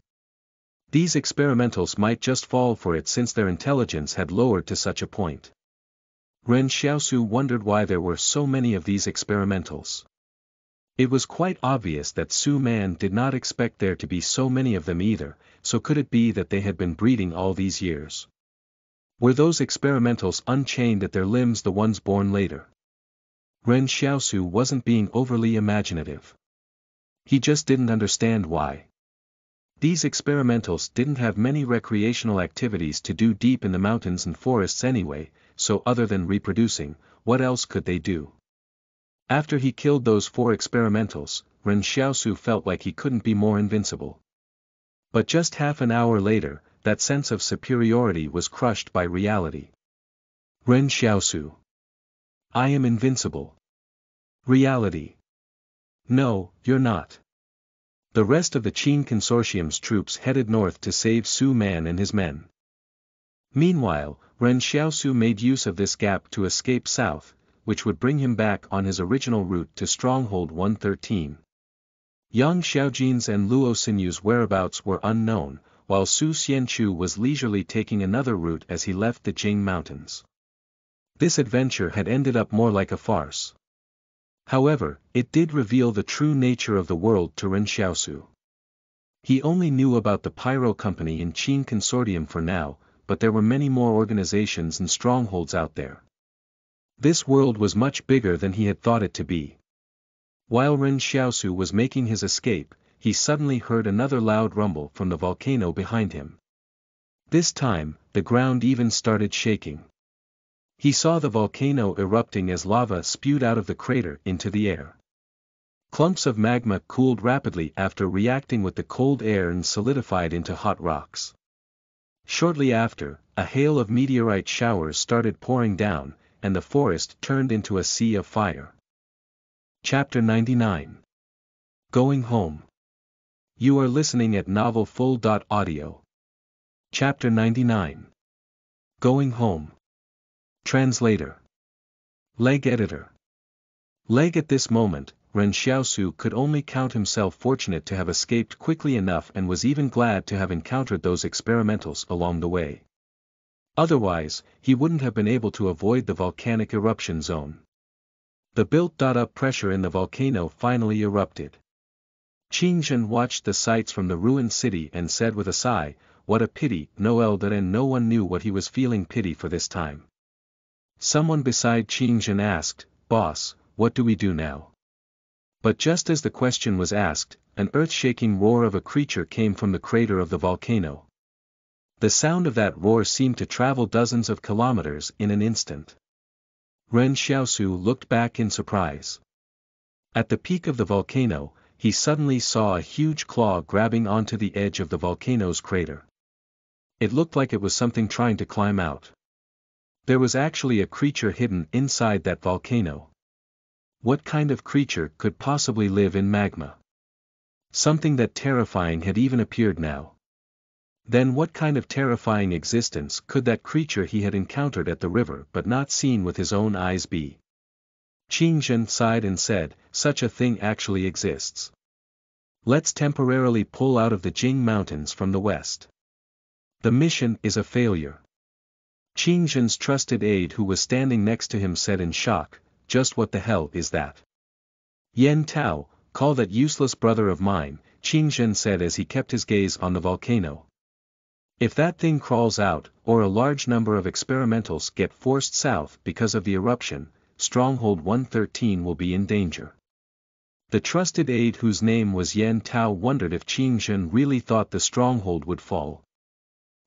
These experimentals might just fall for it since their intelligence had lowered to such a point. Ren Xiaosu wondered why there were so many of these experimentals. It was quite obvious that Su Man did not expect there to be so many of them either, so could it be that they had been breeding all these years? Were those experimentals unchained at their limbs the ones born later? Ren Xiaosu wasn't being overly imaginative. He just didn't understand why. These experimentals didn't have many recreational activities to do deep in the mountains and forests anyway, so other than reproducing, what else could they do? After he killed those 4 experimentals, Ren Xiaosu felt like he couldn't be more invincible. But just half an hour later, that sense of superiority was crushed by reality. Ren Xiaosu. I am invincible. Reality. No, you're not. The rest of the Qin Consortium's troops headed north to save Su Man and his men. Meanwhile, Ren Xiaosu made use of this gap to escape south, which would bring him back on his original route to Stronghold 113. Yang Xiaojin's and Luo Sinyu's whereabouts were unknown, while Su Xianchu was leisurely taking another route as he left the Jing Mountains. This adventure had ended up more like a farce. However, it did reveal the true nature of the world to Ren Xiaosu. He only knew about the Pyro Company in Qin Consortium for now, but there were many more organizations and strongholds out there. This world was much bigger than he had thought it to be. While Ren Xiaosu was making his escape, he suddenly heard another loud rumble from the volcano behind him. This time, the ground even started shaking. He saw the volcano erupting as lava spewed out of the crater into the air. Clumps of magma cooled rapidly after reacting with the cold air and solidified into hot rocks. Shortly after, a hail of meteorite showers started pouring down, and the forest turned into a sea of fire. Chapter 99. Going Home. You are listening at novelfull.audio. Chapter 99. Going Home. Translator. Leg Editor. Leg. At this moment, Ren Xiaosu could only count himself fortunate to have escaped quickly enough and was even glad to have encountered those experimentals along the way. Otherwise, he wouldn't have been able to avoid the volcanic eruption zone. The built-up pressure in the volcano finally erupted. Qingzhen watched the sights from the ruined city and said with a sigh, "What a pity, Noel." And no one knew what he was feeling pity for this time. Someone beside Qingzhen asked, "Boss, what do we do now?" But just as the question was asked, an earth-shaking roar of a creature came from the crater of the volcano. The sound of that roar seemed to travel dozens of kilometers in an instant. Ren Xiaosu looked back in surprise. At the peak of the volcano, he suddenly saw a huge claw grabbing onto the edge of the volcano's crater. It looked like it was something trying to climb out. There was actually a creature hidden inside that volcano. What kind of creature could possibly live in magma? Something that terrifying had even appeared now. Then what kind of terrifying existence could that creature he had encountered at the river but not seen with his own eyes be? Qingzhen sighed and said, "Such a thing actually exists. Let's temporarily pull out of the Jing Mountains from the west. The mission is a failure." Qingzhen's trusted aide who was standing next to him said in shock, "Just what the hell is that?" "Yen Tao, call that useless brother of mine," Qingzhen said as he kept his gaze on the volcano. "If that thing crawls out, or a large number of experimentals get forced south because of the eruption, Stronghold 113 will be in danger." The trusted aide whose name was Yen Tao wondered if Qingzhen really thought the stronghold would fall.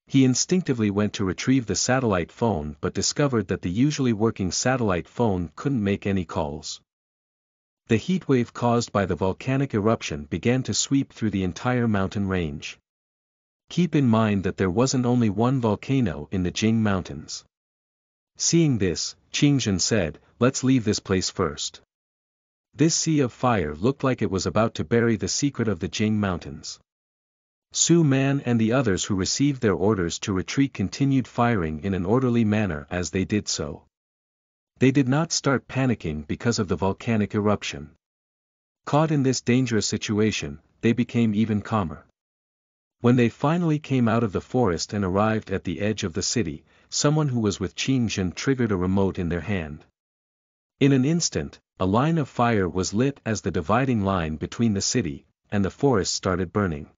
He instinctively went to retrieve the satellite phone but discovered that the usually working satellite phone couldn't make any calls. The heatwave caused by the volcanic eruption began to sweep through the entire mountain range. Keep in mind that there wasn't only one volcano in the Jing Mountains. Seeing this, Qingzhen said, "Let's leave this place first." This sea of fire looked like it was about to bury the secret of the Jing Mountains. Su Man and the others who received their orders to retreat continued firing in an orderly manner as they did so. They did not start panicking because of the volcanic eruption. Caught in this dangerous situation, they became even calmer. When they finally came out of the forest and arrived at the edge of the city, someone who was with Qingzhen triggered a remote in their hand. In an instant, a line of fire was lit as the dividing line between the city and the forest started burning.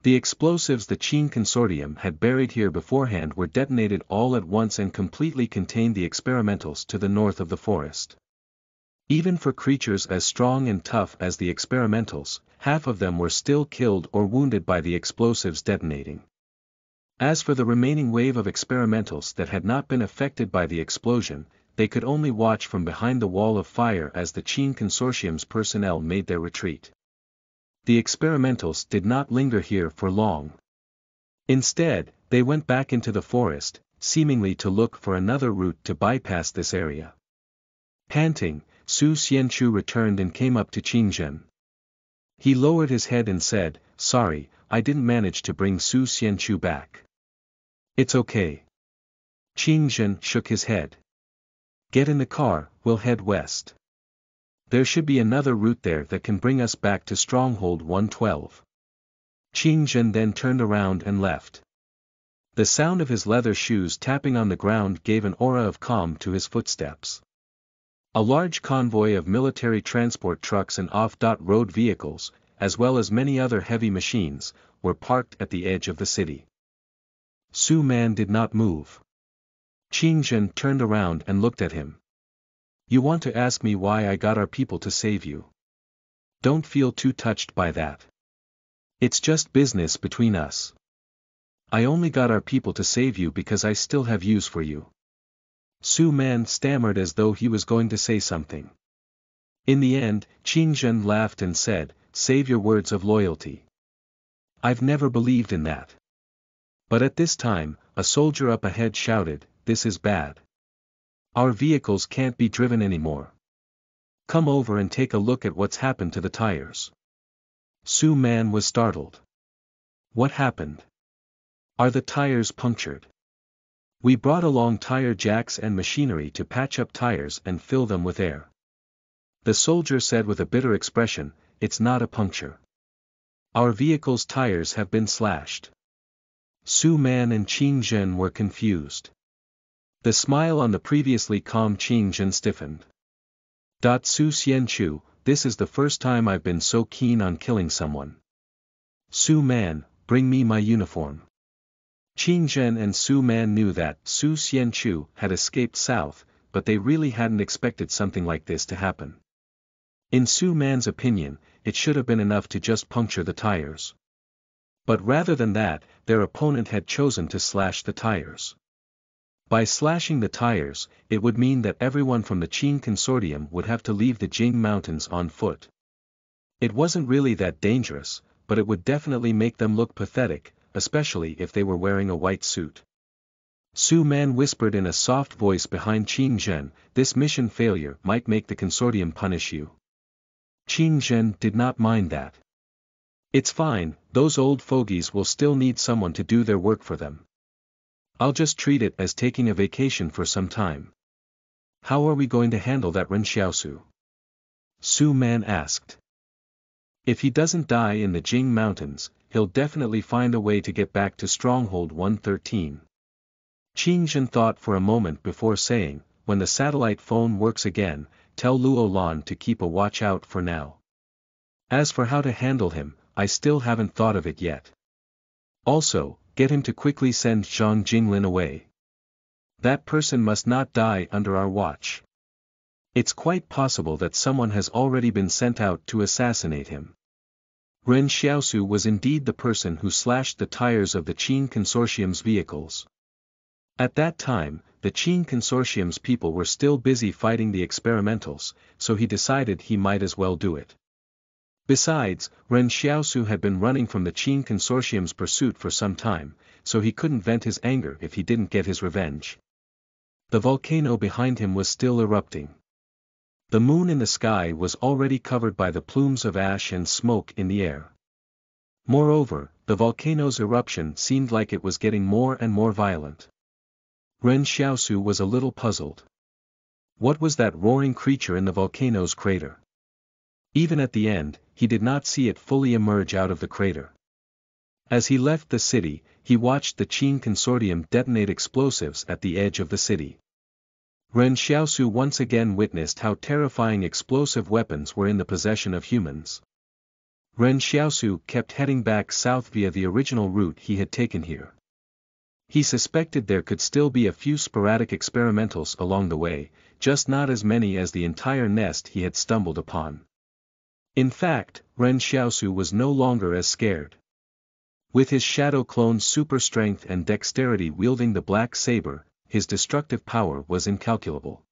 The explosives the Qin Consortium had buried here beforehand were detonated all at once and completely contained the experimentals to the north of the forest. Even for creatures as strong and tough as the experimentals, half of them were still killed or wounded by the explosives detonating. As for the remaining wave of experimentals that had not been affected by the explosion, they could only watch from behind the wall of fire as the Qin Consortium's personnel made their retreat. The experimentals did not linger here for long. Instead, they went back into the forest, seemingly to look for another route to bypass this area. Panting, Su Xianchu returned and came up to Qingzhen. He lowered his head and said, "Sorry, I didn't manage to bring Su Xianchu back." "It's okay." Qingzhen shook his head. "Get in the car, we'll head west. There should be another route there that can bring us back to Stronghold 112. Qingzhen then turned around and left. The sound of his leather shoes tapping on the ground gave an aura of calm to his footsteps. A large convoy of military transport trucks and off-road vehicles, as well as many other heavy machines, were parked at the edge of the city. Su Man did not move. Qing Zhen turned around and looked at him. You want to ask me why I got our people to save you? Don't feel too touched by that. It's just business between us. I only got our people to save you because I still have use for you. Su Man stammered as though he was going to say something. In the end, Qing Zhen laughed and said, save your words of loyalty. I've never believed in that. But at this time, a soldier up ahead shouted, this is bad. Our vehicles can't be driven anymore. Come over and take a look at what's happened to the tires. Su Man was startled. What happened? Are the tires punctured? We brought along tire jacks and machinery to patch up tires and fill them with air. The soldier said with a bitter expression, it's not a puncture. Our vehicle's tires have been slashed. Su Man and Qing Zhen were confused. The smile on the previously calm Qing Zhen stiffened. Su Xianchu, this is the first time I've been so keen on killing someone. Su Man, bring me my uniform. Qing Zhen and Su Man knew that Su Xianchu had escaped south, but they really hadn't expected something like this to happen. In Su Man's opinion, it should have been enough to just puncture the tires. But rather than that, their opponent had chosen to slash the tires. By slashing the tires, it would mean that everyone from the Qing consortium would have to leave the Jing Mountains on foot. It wasn't really that dangerous, but it would definitely make them look pathetic, especially if they were wearing a white suit. Su Man whispered in a soft voice behind Qing Zhen, this mission failure might make the consortium punish you. Qing Zhen did not mind that. It's fine, those old fogies will still need someone to do their work for them. I'll just treat it as taking a vacation for some time. How are we going to handle that Ren Xiaosu? Su Man asked. If he doesn't die in the Jing Mountains, he'll definitely find a way to get back to Stronghold 113. Qing Zhen thought for a moment before saying, when the satellite phone works again, tell Luo Lan to keep a watch out for now. As for how to handle him, I still haven't thought of it yet. Also, get him to quickly send Zhang Jinglin away. That person must not die under our watch. It's quite possible that someone has already been sent out to assassinate him. Ren Xiaosu was indeed the person who slashed the tires of the Qing Consortium's vehicles. At that time, the Qing Consortium's people were still busy fighting the experimentals, so he decided he might as well do it. Besides, Ren Xiaosu had been running from the Qing Consortium's pursuit for some time, so he couldn't vent his anger if he didn't get his revenge. The volcano behind him was still erupting. The moon in the sky was already covered by the plumes of ash and smoke in the air. Moreover, the volcano's eruption seemed like it was getting more and more violent. Ren Xiaosu was a little puzzled. What was that roaring creature in the volcano's crater? Even at the end, he did not see it fully emerge out of the crater. As he left the city, he watched the Qing Consortium detonate explosives at the edge of the city. Ren Xiaosu once again witnessed how terrifying explosive weapons were in the possession of humans. Ren Xiaosu kept heading back south via the original route he had taken here. He suspected there could still be a few sporadic experimentals along the way, just not as many as the entire nest he had stumbled upon. In fact, Ren Xiaosu was no longer as scared. With his shadow clone's super strength and dexterity wielding the black saber, his destructive power was incalculable.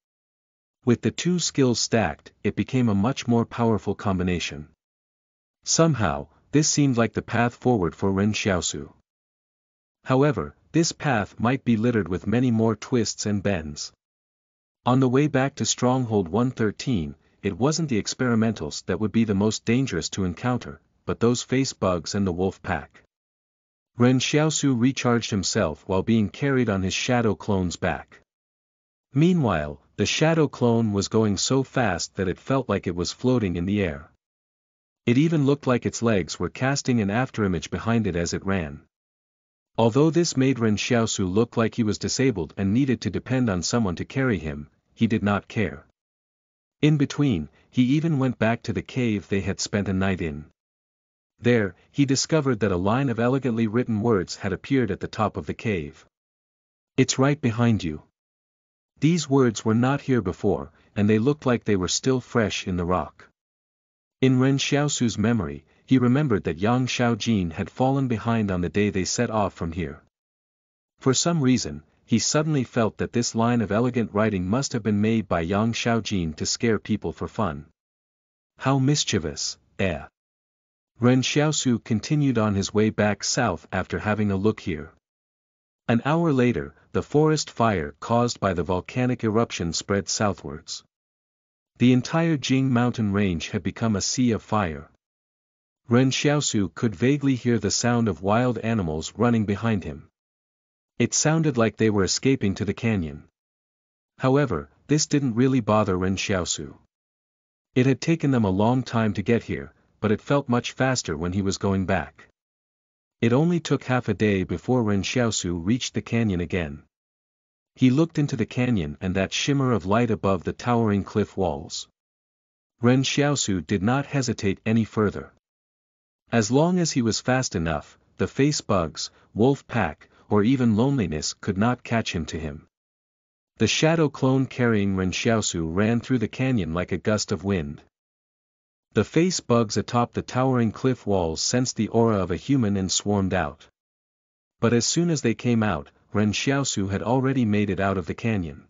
With the two skills stacked, it became a much more powerful combination. Somehow, this seemed like the path forward for Ren Xiaosu. However, this path might be littered with many more twists and bends. On the way back to Stronghold 113, it wasn't the experimentals that would be the most dangerous to encounter, but those face bugs and the wolf pack. Ren Xiaosu recharged himself while being carried on his shadow clone's back. Meanwhile, the shadow clone was going so fast that it felt like it was floating in the air. It even looked like its legs were casting an afterimage behind it as it ran. Although this made Ren Xiaosu look like he was disabled and needed to depend on someone to carry him, he did not care. In between, he even went back to the cave they had spent a night in. There, he discovered that a line of elegantly written words had appeared at the top of the cave. "It's right behind you." These words were not here before, and they looked like they were still fresh in the rock. In Ren Xiaosu's memory, he remembered that Yang Xiaojin had fallen behind on the day they set off from here. For some reason, he suddenly felt that this line of elegant writing must have been made by Yang Xiaojin to scare people for fun. How mischievous, eh? Ren Xiaosu continued on his way back south after having a look here. An hour later, the forest fire caused by the volcanic eruption spread southwards. The entire Jing mountain range had become a sea of fire. Ren Xiaosu could vaguely hear the sound of wild animals running behind him. It sounded like they were escaping to the canyon. However, this didn't really bother Ren Xiaosu. It had taken them a long time to get here, but it felt much faster when he was going back. It only took half a day before Ren Xiaosu reached the canyon again. He looked into the canyon and that shimmer of light above the towering cliff walls. Ren Xiaosu did not hesitate any further. As long as he was fast enough, the face bugs, wolf pack, or even loneliness could not catch him to him. The shadow clone carrying Ren Xiaosu ran through the canyon like a gust of wind. The face bugs atop the towering cliff walls sensed the aura of a human and swarmed out. But as soon as they came out, Ren Xiaosu had already made it out of the canyon.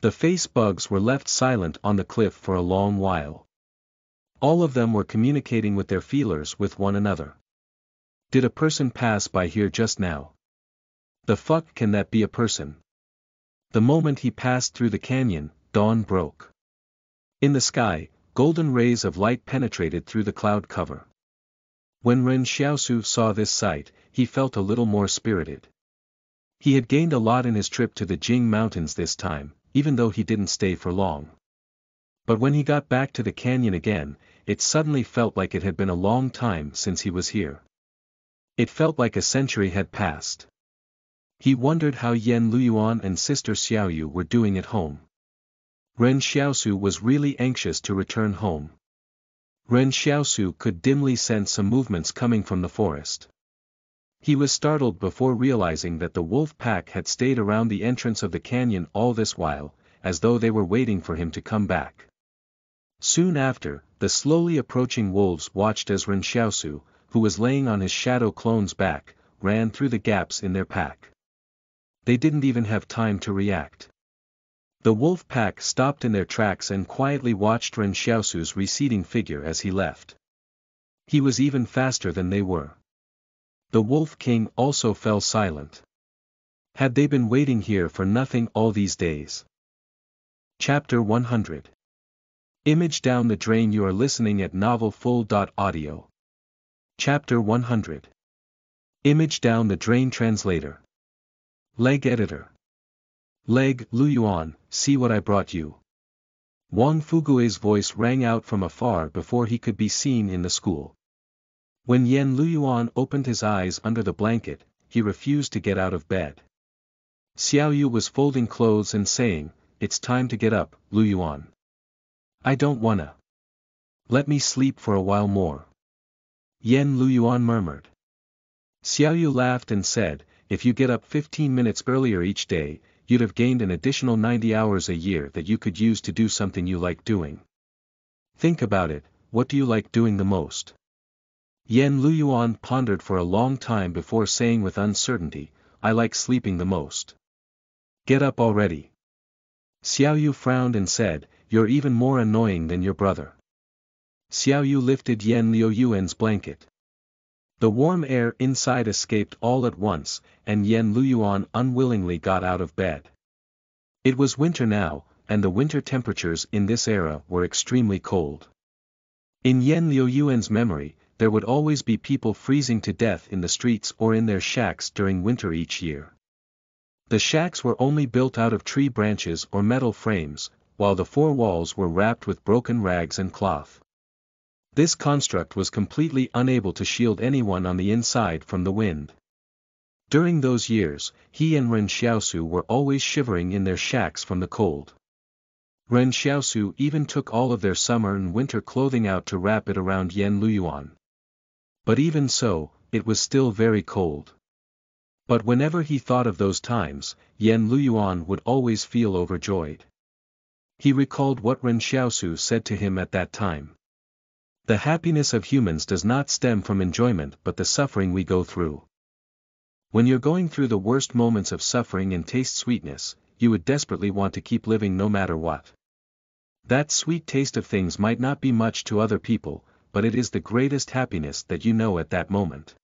The face bugs were left silent on the cliff for a long while. All of them were communicating with their feelers with one another. Did a person pass by here just now? The fuck can that be a person? The moment he passed through the canyon, dawn broke. In the sky, golden rays of light penetrated through the cloud cover. When Ren Xiaosu saw this sight, he felt a little more spirited. He had gained a lot in his trip to the Jing Mountains this time, even though he didn't stay for long. But when he got back to the canyon again, it suddenly felt like it had been a long time since he was here. It felt like a century had passed. He wondered how Yan Luyuan and Sister Xiaoyu were doing at home. Ren Xiaosu was really anxious to return home. Ren Xiaosu could dimly sense some movements coming from the forest. He was startled before realizing that the wolf pack had stayed around the entrance of the canyon all this while, as though they were waiting for him to come back. Soon after, the slowly approaching wolves watched as Ren Xiaosu, who was laying on his shadow clone's back, ran through the gaps in their pack. They didn't even have time to react. The wolf pack stopped in their tracks and quietly watched Ren Xiaosu's receding figure as he left. He was even faster than they were. The Wolf King also fell silent. Had they been waiting here for nothing all these days? Chapter 100. Image down the drain. You are listening at novelfull.audio. Chapter 100. Image down the drain. Translator. Leg editor. Leg, Luyuan, see what I brought you. Wang Fugui's voice rang out from afar before he could be seen in the school. When Yan Luyuan opened his eyes under the blanket, he refused to get out of bed. Xiaoyu was folding clothes and saying, "It's time to get up, Luyuan. I don't wanna. Let me sleep for a while more." Yan Luyuan murmured. Xiaoyu laughed and said, "If you get up 15 minutes earlier each day, you'd have gained an additional 90 hours a year that you could use to do something you like doing. Think about it, what do you like doing the most?" Yan Luyuan pondered for a long time before saying with uncertainty, "I like sleeping the most." "Get up already." Xiaoyu frowned and said, "You're even more annoying than your brother." Xiaoyu lifted Yan Liuyuan's blanket. The warm air inside escaped all at once, and Yan Luyuan unwillingly got out of bed. It was winter now, and the winter temperatures in this era were extremely cold. In Yan Liuyuan's memory, there would always be people freezing to death in the streets or in their shacks during winter each year. The shacks were only built out of tree branches or metal frames, while the four walls were wrapped with broken rags and cloth. This construct was completely unable to shield anyone on the inside from the wind. During those years, he and Ren Xiaosu were always shivering in their shacks from the cold. Ren Xiaosu even took all of their summer and winter clothing out to wrap it around Yan Luyuan. But even so, it was still very cold. But whenever he thought of those times, Yen Luyuan would always feel overjoyed. He recalled what Ren Xiaosu said to him at that time. The happiness of humans does not stem from enjoyment but the suffering we go through. When you're going through the worst moments of suffering and taste sweetness, you would desperately want to keep living no matter what. That sweet taste of things might not be much to other people, but it is the greatest happiness that you know at that moment.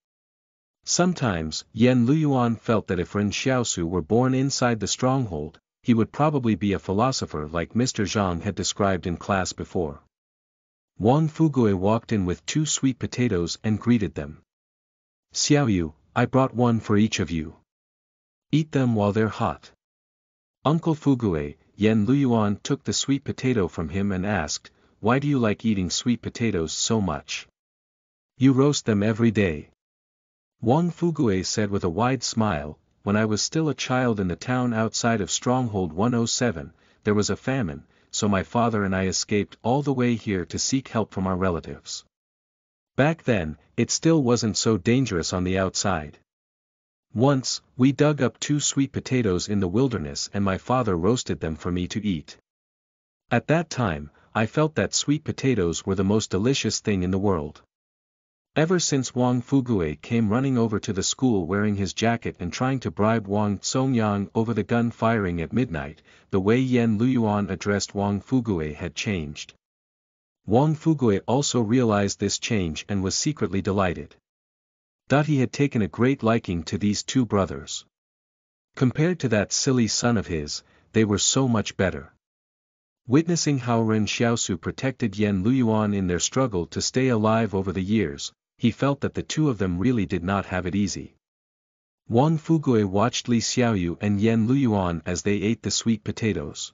Sometimes, Yen Luyuan felt that if Ren Xiaosu were born inside the stronghold, he would probably be a philosopher like Mr. Zhang had described in class before. Wang Fugue walked in with 2 sweet potatoes and greeted them. Xiaoyu, I brought one for each of you. Eat them while they're hot. Uncle Fugue, Yen Luyuan took the sweet potato from him and asked, why do you like eating sweet potatoes so much? You roast them every day. Wang Fugue said with a wide smile, when I was still a child in the town outside of Stronghold 107, there was a famine, so my father and I escaped all the way here to seek help from our relatives. Back then, it still wasn't so dangerous on the outside. Once, we dug up 2 sweet potatoes in the wilderness and my father roasted them for me to eat. At that time, I felt that sweet potatoes were the most delicious thing in the world. Ever since Wang Fugue came running over to the school wearing his jacket and trying to bribe Wang Songyang over the gun firing at midnight, the way Yen Luyuan addressed Wang Fugue had changed. Wang Fugue also realized this change and was secretly delighted. That he had taken a great liking to these 2 brothers. Compared to that silly son of his, they were so much better. Witnessing how Ren Xiaosu protected Yen Luyuan in their struggle to stay alive over the years, he felt that the 2 of them really did not have it easy. Wang Fugue watched Li Xiaoyu and Yen Luyuan as they ate the sweet potatoes.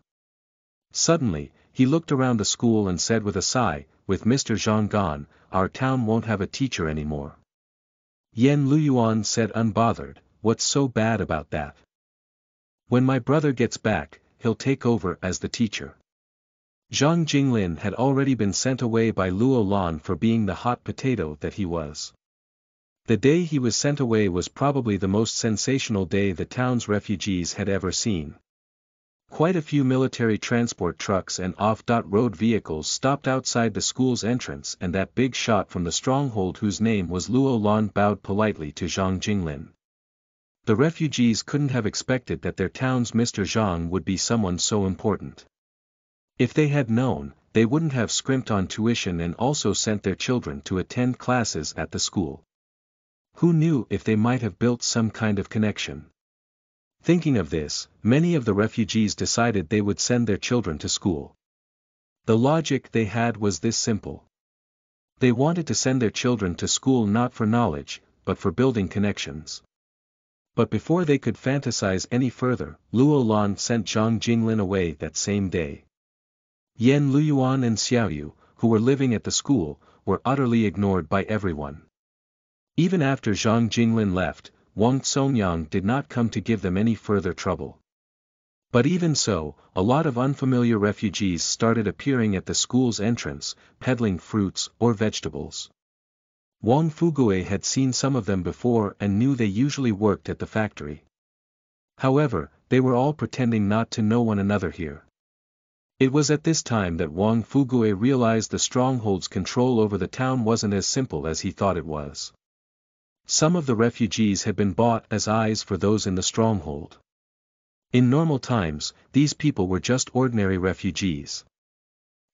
Suddenly, he looked around the school and said with a sigh, with Mr. Zhang gone, our town won't have a teacher anymore. Yen Luyuan said unbothered, what's so bad about that? When my brother gets back, he'll take over as the teacher. Zhang Jinglin had already been sent away by Luo Lan for being the hot potato that he was. The day he was sent away was probably the most sensational day the town's refugees had ever seen. Quite a few military transport trucks and off-road vehicles stopped outside the school's entrance and that big shot from the stronghold whose name was Luo Lan bowed politely to Zhang Jinglin. The refugees couldn't have expected that their town's Mr. Zhang would be someone so important. If they had known, they wouldn't have scrimped on tuition and also sent their children to attend classes at the school. Who knew if they might have built some kind of connection? Thinking of this, many of the refugees decided they would send their children to school. The logic they had was this simple. They wanted to send their children to school not for knowledge, but for building connections. But before they could fantasize any further, Luo Lan sent Zhang Jinglin away that same day. Yen Luyuan and Xiaoyu, who were living at the school, were utterly ignored by everyone. Even after Zhang Jinglin left, Wang Songyang did not come to give them any further trouble. But even so, a lot of unfamiliar refugees started appearing at the school's entrance, peddling fruits or vegetables. Wang Fugue had seen some of them before and knew they usually worked at the factory. However, they were all pretending not to know one another here. It was at this time that Wang Fugue realized the stronghold's control over the town wasn't as simple as he thought it was. Some of the refugees had been bought as eyes for those in the stronghold. In normal times, these people were just ordinary refugees.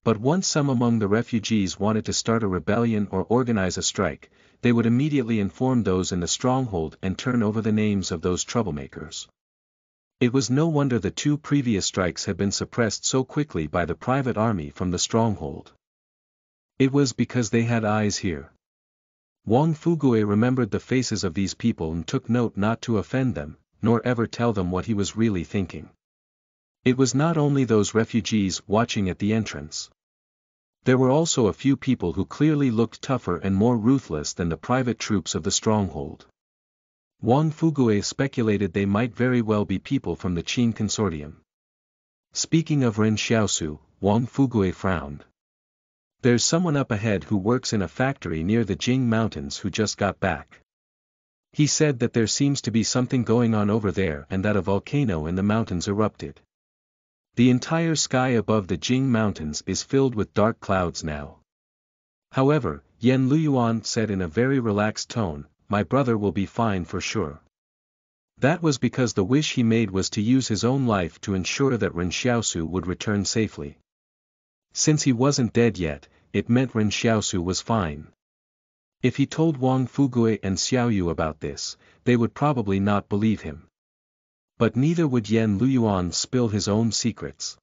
But once some among the refugees wanted to start a rebellion or organize a strike, they would immediately inform those in the stronghold and turn over the names of those troublemakers. It was no wonder the 2 previous strikes had been suppressed so quickly by the private army from the stronghold. It was because they had eyes here. Wang Fugue remembered the faces of these people and took note not to offend them, nor ever tell them what he was really thinking. It was not only those refugees watching at the entrance. There were also a few people who clearly looked tougher and more ruthless than the private troops of the stronghold. Wang Fugue speculated they might very well be people from the Qin consortium. Speaking of Ren Xiaosu, Wang Fugue frowned. There's someone up ahead who works in a factory near the Jing Mountains who just got back. He said that there seems to be something going on over there and that a volcano in the mountains erupted. The entire sky above the Jing Mountains is filled with dark clouds now. However, Yan Luyuan said in a very relaxed tone, my brother will be fine for sure. That was because the wish he made was to use his own life to ensure that Ren Xiaosu would return safely. Since he wasn't dead yet, it meant Ren Xiaosu was fine. If he told Wang Fugue and Xiao Yu about this, they would probably not believe him. But neither would Yan Luyuan spill his own secrets.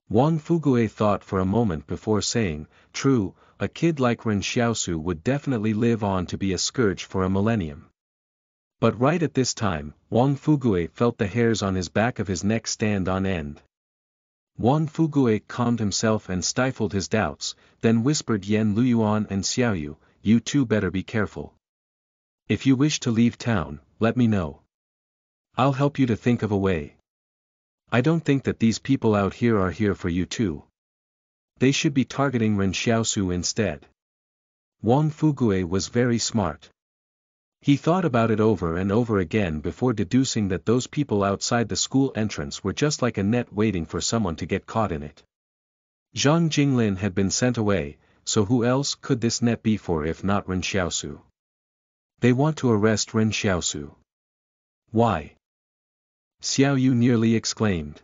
Wang Fugue thought for a moment before saying, true, a kid like Ren Xiaosu would definitely live on to be a scourge for a millennium. But right at this time, Wang Fugue felt the hairs on his back of his neck stand on end. Wang Fugue calmed himself and stifled his doubts, then whispered Yan Luyuan and Xiao Yu, you two better be careful. If you wish to leave town, let me know. I'll help you to think of a way. I don't think that these people out here are here for you too. They should be targeting Ren Xiaosu instead. Wang Fugue was very smart. He thought about it over and over again before deducing that those people outside the school entrance were just like a net waiting for someone to get caught in it. Zhang Jinglin had been sent away, so who else could this net be for if not Ren Xiaosu? They want to arrest Ren Xiaosu. Why? Xiao Yu nearly exclaimed.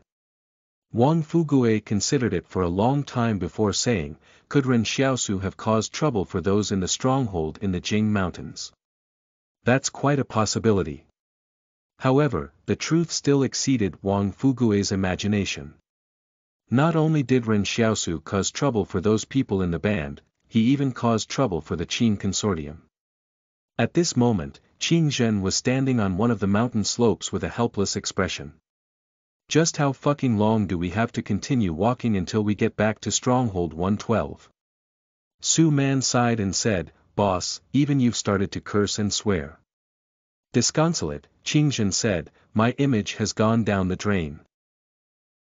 Wang Fugue considered it for a long time before saying, could Ren Xiaosu have caused trouble for those in the stronghold in the Jing Mountains? That's quite a possibility. However, the truth still exceeded Wang Fugue's imagination. Not only did Ren Xiaosu cause trouble for those people in the band, he even caused trouble for the Qin Consortium. At this moment, Qing Zhen was standing on one of the mountain slopes with a helpless expression. Just how fucking long do we have to continue walking until we get back to Stronghold 112? Su Man sighed and said, boss, even you've started to curse and swear. Disconsolate, Qing Zhen said, my image has gone down the drain.